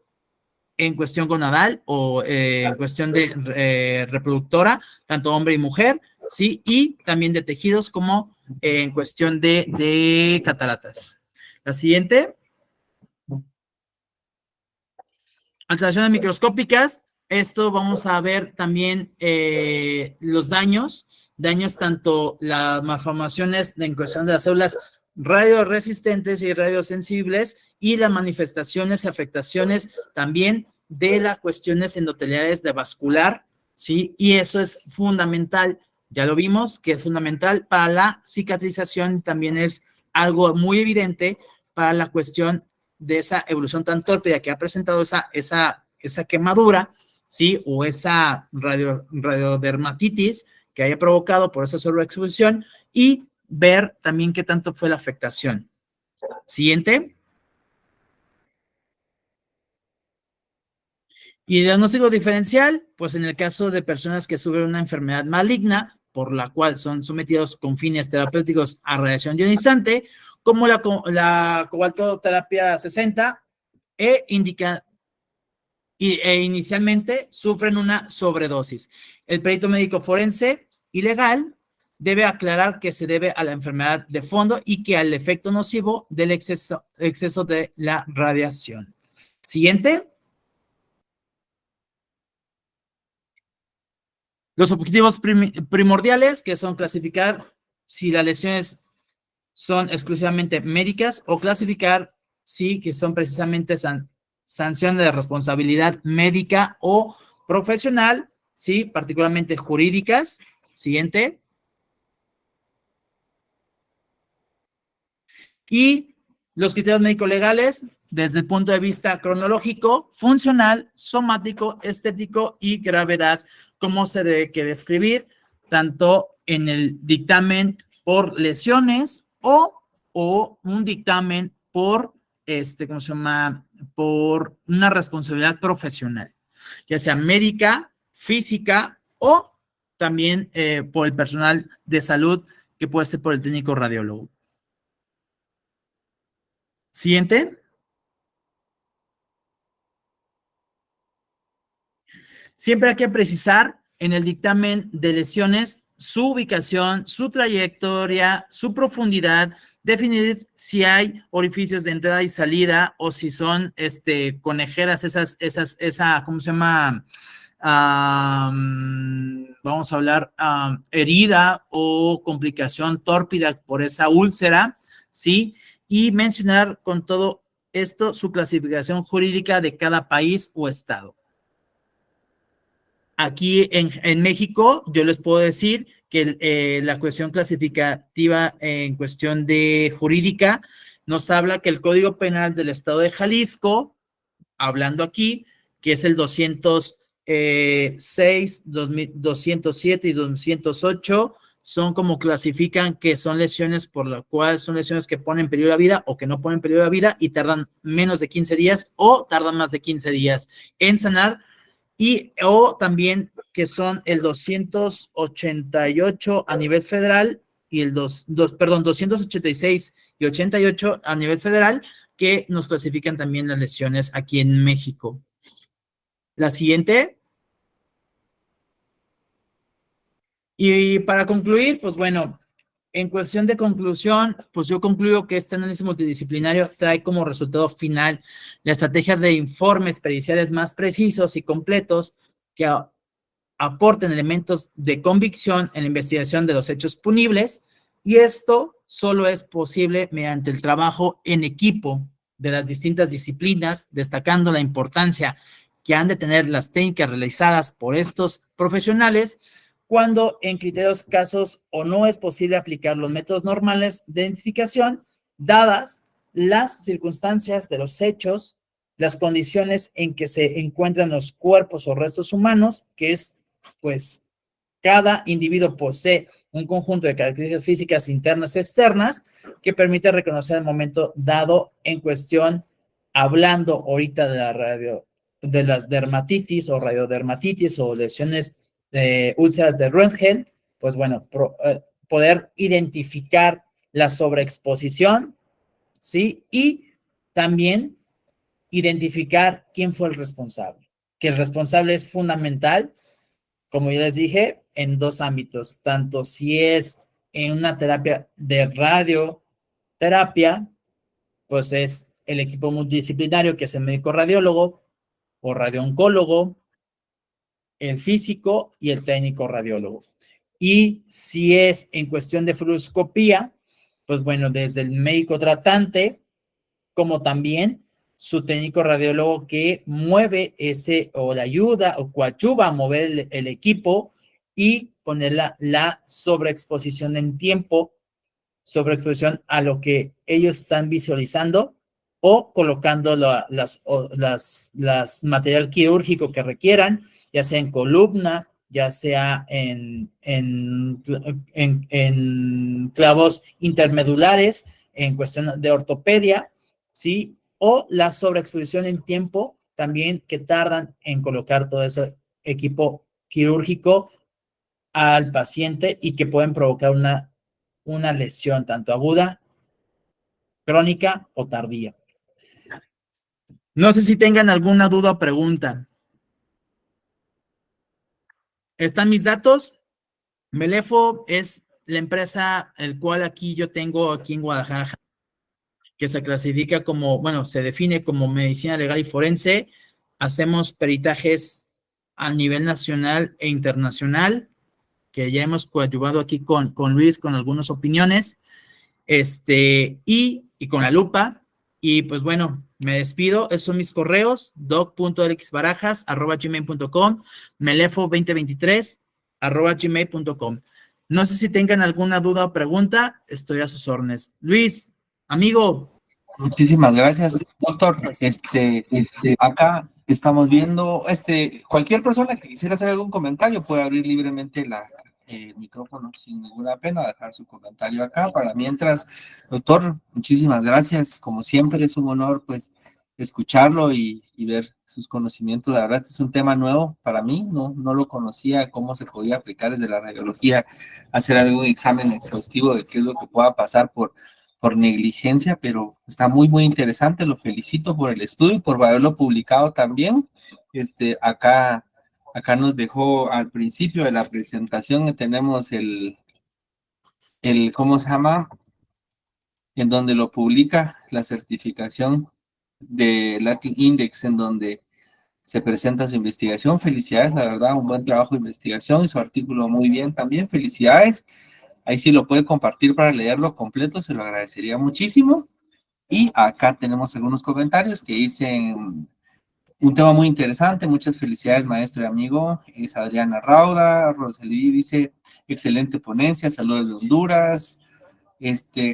en cuestión gonadal o en cuestión de reproductora, tanto hombre y mujer, ¿sí? Y también de tejidos como en cuestión de cataratas. La siguiente. Alteraciones microscópicas. Esto vamos a ver también los daños tanto las malformaciones en cuestión de las células radioresistentes y radiosensibles y las manifestaciones y afectaciones también de las cuestiones endoteliales de vascular, ¿sí? Y eso es fundamental, ya lo vimos, que es fundamental para la cicatrización, también es algo muy evidente para la cuestión de esa evolución tan tórpida que ha presentado esa quemadura, ¿sí? O esa radiodermatitis que haya provocado por esa sobreexposición y ver también qué tanto fue la afectación. Siguiente. Y diagnóstico diferencial, pues en el caso de personas que sufren una enfermedad maligna, por la cual son sometidos con fines terapéuticos a radiación ionizante, como la cobaltoterapia 60, inicialmente sufren una sobredosis. El perito médico forense y legal debe aclarar que se debe a la enfermedad de fondo y que al efecto nocivo del exceso de la radiación. Siguiente. Los objetivos primordiales, que son clasificar si las lesiones son exclusivamente médicas o clasificar si que son precisamente sanciones de responsabilidad médica o profesional, sí, particularmente jurídicas. Siguiente. Y los criterios médico-legales desde el punto de vista cronológico, funcional, somático, estético y gravedad, como se debe que describir tanto en el dictamen por lesiones o un dictamen por, ¿cómo se llama? Por una responsabilidad profesional, ya sea médica, física o también por el personal de salud, que puede ser por el técnico radiólogo. Siguiente. Siempre hay que precisar en el dictamen de lesiones su ubicación, su trayectoria, su profundidad, definir si hay orificios de entrada y salida o si son conejeras, ¿cómo se llama? Vamos a hablar herida o complicación tórpida por esa úlcera, ¿sí? Y mencionar con todo esto su clasificación jurídica de cada país o estado. Aquí en México, yo les puedo decir que la cuestión clasificativa en cuestión de jurídica nos habla que el Código Penal del Estado de Jalisco, hablando aquí, que es el 206, 207 y 208, son como clasifican que son lesiones por la cual son lesiones que ponen peligro la vida o que no ponen peligro la vida y tardan menos de 15 días o tardan más de 15 días en sanar. O también que son el 288 a nivel federal y el 286 y 88 a nivel federal, que nos clasifican también las lesiones aquí en México. La siguiente. Y para concluir, pues bueno, en cuestión de conclusión, pues yo concluyo que este análisis multidisciplinario trae como resultado final la estrategia de informes periciales más precisos y completos que aporten elementos de convicción en la investigación de los hechos punibles, y esto solo es posible mediante el trabajo en equipo de las distintas disciplinas, destacando la importancia que han de tener las técnicas realizadas por estos profesionales cuando en criterios casos o no es posible aplicar los métodos normales de identificación, dadas las circunstancias de los hechos, las condiciones en que se encuentran los cuerpos o restos humanos, que es, pues, cada individuo posee un conjunto de características físicas internas y externas que permite reconocer el momento dado en cuestión, hablando ahorita de las dermatitis o radiodermatitis o lesiones de úlceras de Röntgen, pues bueno, poder identificar la sobreexposición, ¿sí? Y también identificar quién fue el responsable, que el responsable es fundamental, como yo les dije, en dos ámbitos, tanto si es en una terapia de radioterapia, pues es el equipo multidisciplinario, que es el médico radiólogo o radiooncólogo, el físico y el técnico radiólogo. Y si es en cuestión de fluoroscopía, pues bueno, desde el médico tratante, como también su técnico radiólogo que mueve ese, o le ayuda o coadyuva a mover el equipo y poner la sobreexposición en tiempo, sobreexposición a lo que ellos están visualizando o colocando las material quirúrgico que requieran, ya sea en columna, ya sea en clavos intermedulares, en cuestión de ortopedia, ¿sí? O la sobreexposición en tiempo también, que tardan en colocar todo ese equipo quirúrgico al paciente y que pueden provocar una lesión tanto aguda, crónica o tardía. No sé si tengan alguna duda o pregunta. ¿Están mis datos? Melefo es la empresa el cual aquí yo tengo aquí en Guadalajara, que se clasifica como, bueno, se define como medicina legal y forense. Hacemos peritajes a nivel nacional e internacional, que ya hemos coadyuvado aquí con Luis, con algunas opiniones, y con la lupa. Y pues bueno, me despido. Esos son mis correos: doc.alexbarajas@gmail.com, melefo2023@gmail.com. No sé si tengan alguna duda o pregunta, estoy a sus órdenes. Luis, amigo. Muchísimas gracias, doctor. Acá estamos viendo, cualquier persona que quisiera hacer algún comentario puede abrir libremente el micrófono sin ninguna pena, dejar su comentario acá. Para mientras, doctor, muchísimas gracias. Como siempre, es un honor, pues, escucharlo y ver sus conocimientos. La verdad, este es un tema nuevo para mí, no lo conocía, cómo se podía aplicar desde la radiología, hacer algún examen exhaustivo de qué es lo que pueda pasar por negligencia, pero está muy, muy interesante. Lo felicito por el estudio y por haberlo publicado también. Acá nos dejó al principio de la presentación, tenemos ¿cómo se llama? En donde lo publica la certificación de Latin Index, en donde se presenta su investigación. Felicidades, la verdad, un buen trabajo de investigación y su artículo muy bien también. Felicidades. Ahí sí lo puede compartir para leerlo completo, se lo agradecería muchísimo. Y acá tenemos algunos comentarios que dicen un tema muy interesante. Muchas felicidades, maestro y amigo. Es Adriana Rauda. Rosalí dice, excelente ponencia, saludos de Honduras.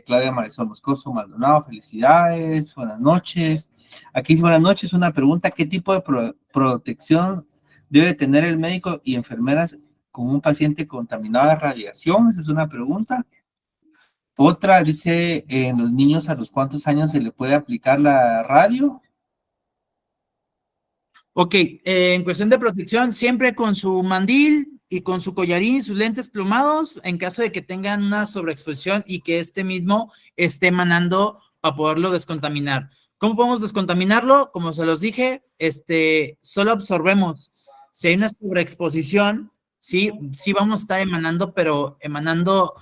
Claudia Marisol Moscoso Maldonado, felicidades, buenas noches. Aquí dice, buenas noches, una pregunta: ¿qué tipo de protección debe tener el médico y enfermeras con un paciente contaminado de radiación? Esa es una pregunta. Otra dice, en los niños, ¿a los cuántos años se le puede aplicar la radio? Ok, en cuestión de protección, siempre con su mandil y con su collarín y sus lentes plumados, en caso de que tengan una sobreexposición y que este mismo esté emanando, para poderlo descontaminar. ¿Cómo podemos descontaminarlo? Como se los dije, solo absorbemos. Si hay una sobreexposición, sí vamos a estar emanando, pero emanando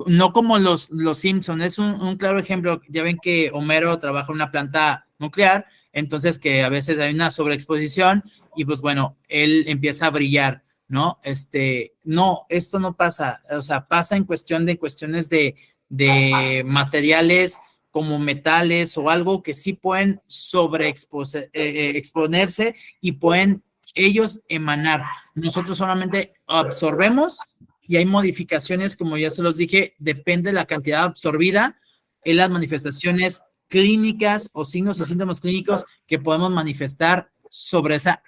no como los Simpson. Es un claro ejemplo. Ya ven que Homero trabaja en una planta nuclear, entonces que a veces hay una sobreexposición y pues bueno, él empieza a brillar. ¿no? No, esto no pasa, o sea, pasa en cuestiones de materiales como metales o algo que sí pueden exponerse y pueden ellos emanar. Nosotros solamente absorbemos y hay modificaciones, como ya se los dije, depende de la cantidad absorbida en las manifestaciones clínicas o signos y síntomas clínicos que podemos manifestar sobre esa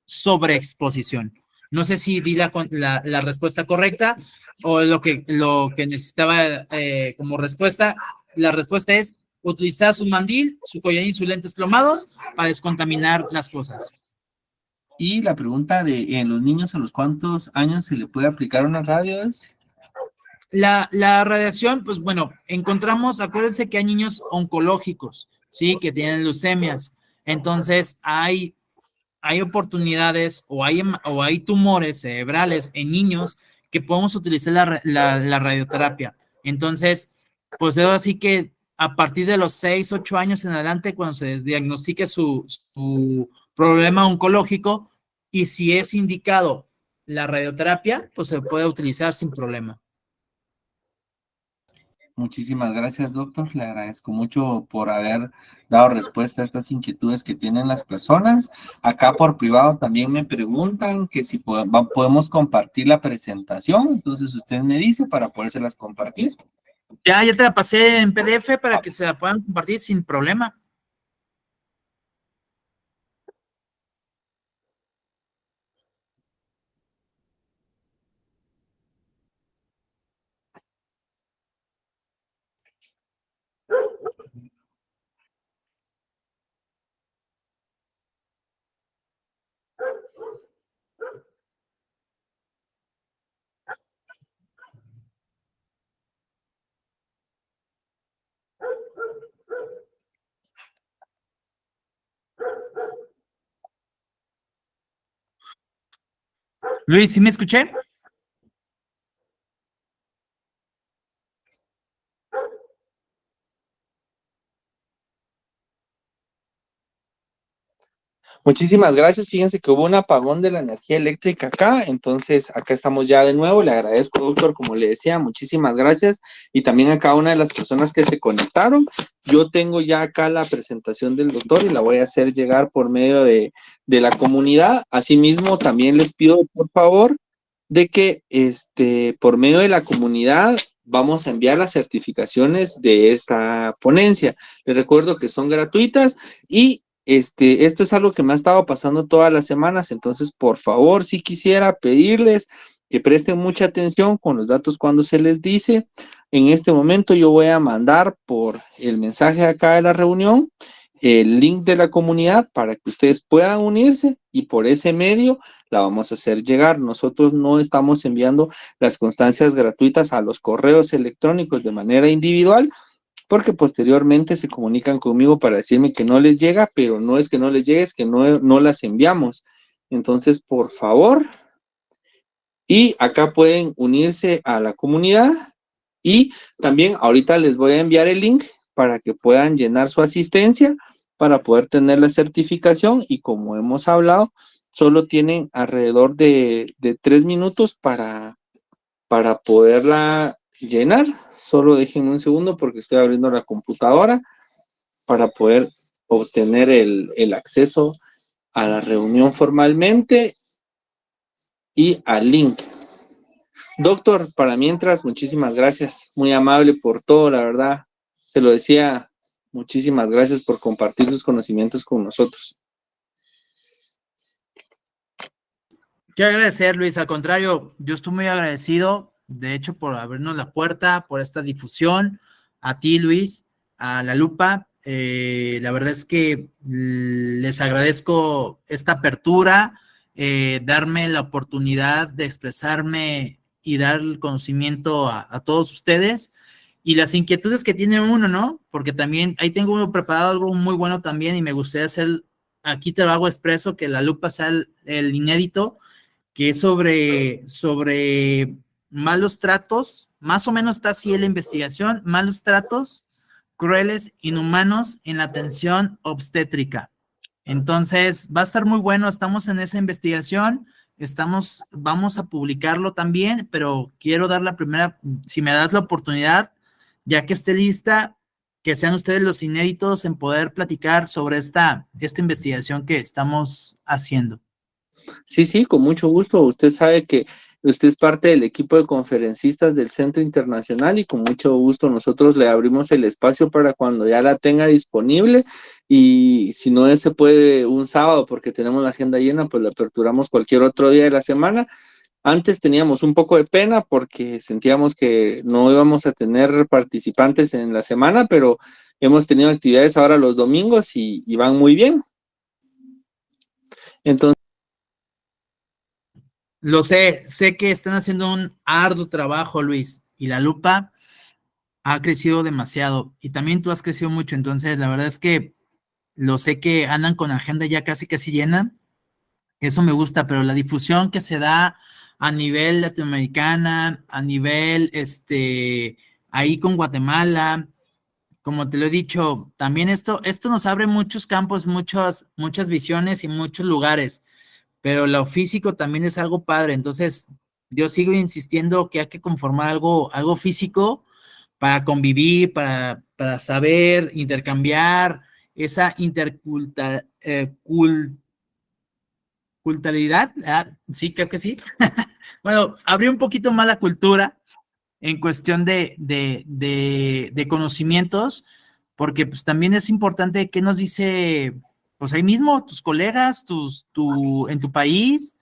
sobreexposición. No sé si di la respuesta correcta o lo que necesitaba como respuesta. La respuesta es utilizar su mandil, su collarín y sus lentes plomados para descontaminar las cosas. Y la pregunta de en los niños a los cuántos años se le puede aplicar una radio es. La radiación, pues bueno, encontramos, acuérdense que hay niños oncológicos, ¿sí? Que tienen leucemias. Entonces, hay oportunidades o hay tumores cerebrales en niños que podemos utilizar la radioterapia. Entonces, pues es así que a partir de los 6, 8 años en adelante, cuando se diagnostique su problema oncológico y si es indicado la radioterapia, pues se puede utilizar sin problema. Muchísimas gracias, doctor. Le agradezco mucho por haber dado respuesta a estas inquietudes que tienen las personas. Acá por privado también me preguntan que si podemos compartir la presentación. Entonces usted me dice para podérselas compartir. Ya te la pasé en PDF para que se la puedan compartir sin problema. Luis, ¿sí me escuché? Muchísimas gracias. Fíjense que hubo un apagón de la energía eléctrica acá, entonces acá estamos ya de nuevo. Le agradezco, doctor, como le decía, muchísimas gracias. Y también a cada una de las personas que se conectaron. Yo tengo ya acá la presentación del doctor y la voy a hacer llegar por medio de la comunidad. Asimismo, también les pido, por favor, de que por medio de la comunidad vamos a enviar las certificaciones de esta ponencia. Les recuerdo que son gratuitas y esto es algo que me ha estado pasando todas las semanas, entonces por favor, si quisiera pedirles que presten mucha atención con los datos cuando se les dice. En este momento yo voy a mandar por el mensaje acá de la reunión el link de la comunidad para que ustedes puedan unirse y por ese medio la vamos a hacer llegar. Nosotros no estamos enviando las constancias gratuitas a los correos electrónicos de manera individual, porque posteriormente se comunican conmigo para decirme que no les llega, pero no es que no les llegue, es que no las enviamos. Entonces, por favor, y acá pueden unirse a la comunidad y también ahorita les voy a enviar el link para que puedan llenar su asistencia para poder tener la certificación y como hemos hablado, solo tienen alrededor de 3 minutos para poderla llenar. Solo déjenme un segundo porque estoy abriendo la computadora para poder obtener el acceso a la reunión formalmente y al link. Doctor, para mientras, muchísimas gracias. Muy amable por todo, la verdad. Se lo decía, muchísimas gracias por compartir sus conocimientos con nosotros. Qué agradecer, Luis. Al contrario, yo estoy muy agradecido, de hecho, por abrirnos la puerta, por esta difusión. A ti, Luis, a la Lupa. La verdad es que les agradezco esta apertura, darme la oportunidad de expresarme y dar el conocimiento a todos ustedes y las inquietudes que tiene uno, ¿no? Porque también ahí tengo preparado algo muy bueno también y me gustaría hacer, aquí te lo hago expreso, que la Lupa sea el inédito que es sobre malos tratos, más o menos está así en la investigación, malos tratos crueles, inhumanos en la atención obstétrica. Entonces, va a estar muy bueno, estamos en esa investigación, vamos a publicarlo también, pero quiero dar la primera, si me das la oportunidad, ya que esté lista, que sean ustedes los inéditos en poder platicar sobre esta investigación que estamos haciendo. Sí, sí, con mucho gusto. Usted sabe que usted es parte del equipo de conferencistas del Centro Internacional y con mucho gusto nosotros le abrimos el espacio para cuando ya la tenga disponible y si no se puede un sábado porque tenemos la agenda llena, pues la aperturamos cualquier otro día de la semana. Antes teníamos un poco de pena porque sentíamos que no íbamos a tener participantes en la semana, pero hemos tenido actividades ahora los domingos y van muy bien. Entonces, Lo sé que están haciendo un arduo trabajo, Luis, y la lupa ha crecido demasiado y también tú has crecido mucho, entonces la verdad es que lo sé que andan con agenda ya casi llena, eso me gusta, pero la difusión que se da a nivel latinoamericana, a nivel, ahí con Guatemala, como te lo he dicho, también esto nos abre muchos campos, muchas visiones y muchos lugares, pero lo físico también es algo padre, entonces yo sigo insistiendo que hay que conformar algo físico para convivir, para saber, intercambiar esa culturalidad, sí, creo que sí. Bueno, abrir un poquito más la cultura en cuestión de conocimientos, porque pues también es importante qué nos dice, pues ahí mismo, tus colegas, en tu país,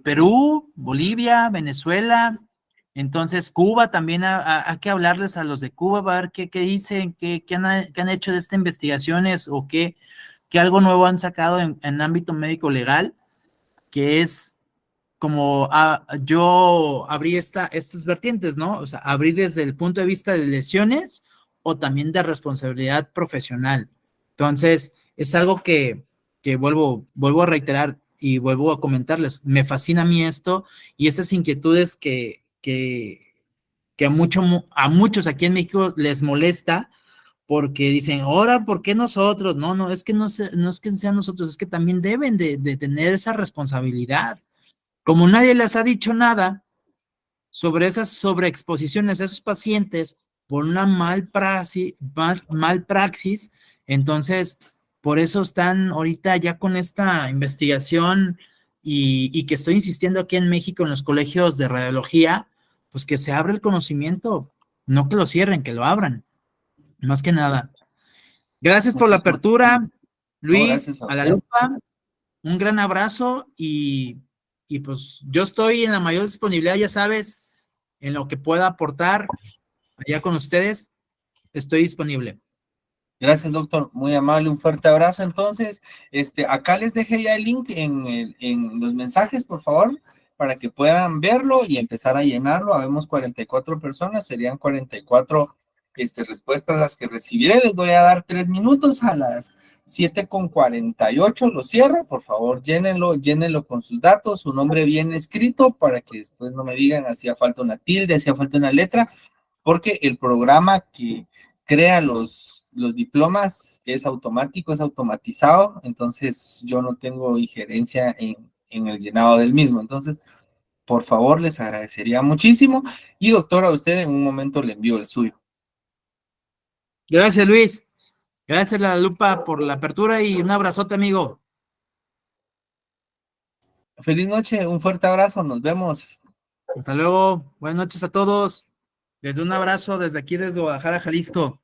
Perú, Bolivia, Venezuela, entonces Cuba también hay que hablarles a los de Cuba, a ver qué dicen, qué han hecho de estas investigaciones o qué algo nuevo han sacado en ámbito médico legal, que es como yo abrí estas vertientes, ¿no? O sea, abrí desde el punto de vista de lesiones o también de responsabilidad profesional. Entonces, es algo que vuelvo a reiterar y vuelvo a comentarles. Me fascina a mí esto y esas inquietudes que a muchos aquí en México les molesta porque dicen, ahora, ¿por qué nosotros? No, es que no es que sean nosotros, es que también deben de tener esa responsabilidad. Como nadie les ha dicho nada sobre esas sobreexposiciones a esos pacientes por una mal praxis, entonces por eso están ahorita ya con esta investigación y que estoy insistiendo aquí en México en los colegios de radiología, pues que se abra el conocimiento, no que lo cierren, que lo abran, más que nada. Gracias por la muchísimas apertura, no, Luis, gracias a a la usted. lupa. Un gran abrazo y pues yo estoy en la mayor disponibilidad, ya sabes, en lo que pueda aportar allá con ustedes, estoy disponible. Gracias, doctor. Muy amable. Un fuerte abrazo. Entonces, acá les dejé ya el link en los mensajes, por favor, para que puedan verlo y empezar a llenarlo. Habemos 44 personas, serían 44 respuestas las que recibiré. Les voy a dar 3 minutos a las 7:48. Lo cierro. Por favor, llénenlo con sus datos, su nombre bien escrito, para que después no me digan hacía falta una tilde, hacía falta una letra, porque el programa que crea los diplomas es automático, es automatizado, entonces yo no tengo injerencia en el llenado del mismo. Entonces, por favor, les agradecería muchísimo. Y doctora, a usted en un momento le envío el suyo. Gracias, Luis. Gracias, La Lupa, por la apertura y un abrazote, amigo. Feliz noche, un fuerte abrazo, nos vemos. Hasta luego. Buenas noches a todos. Desde un abrazo desde aquí, desde Guadalajara, Jalisco.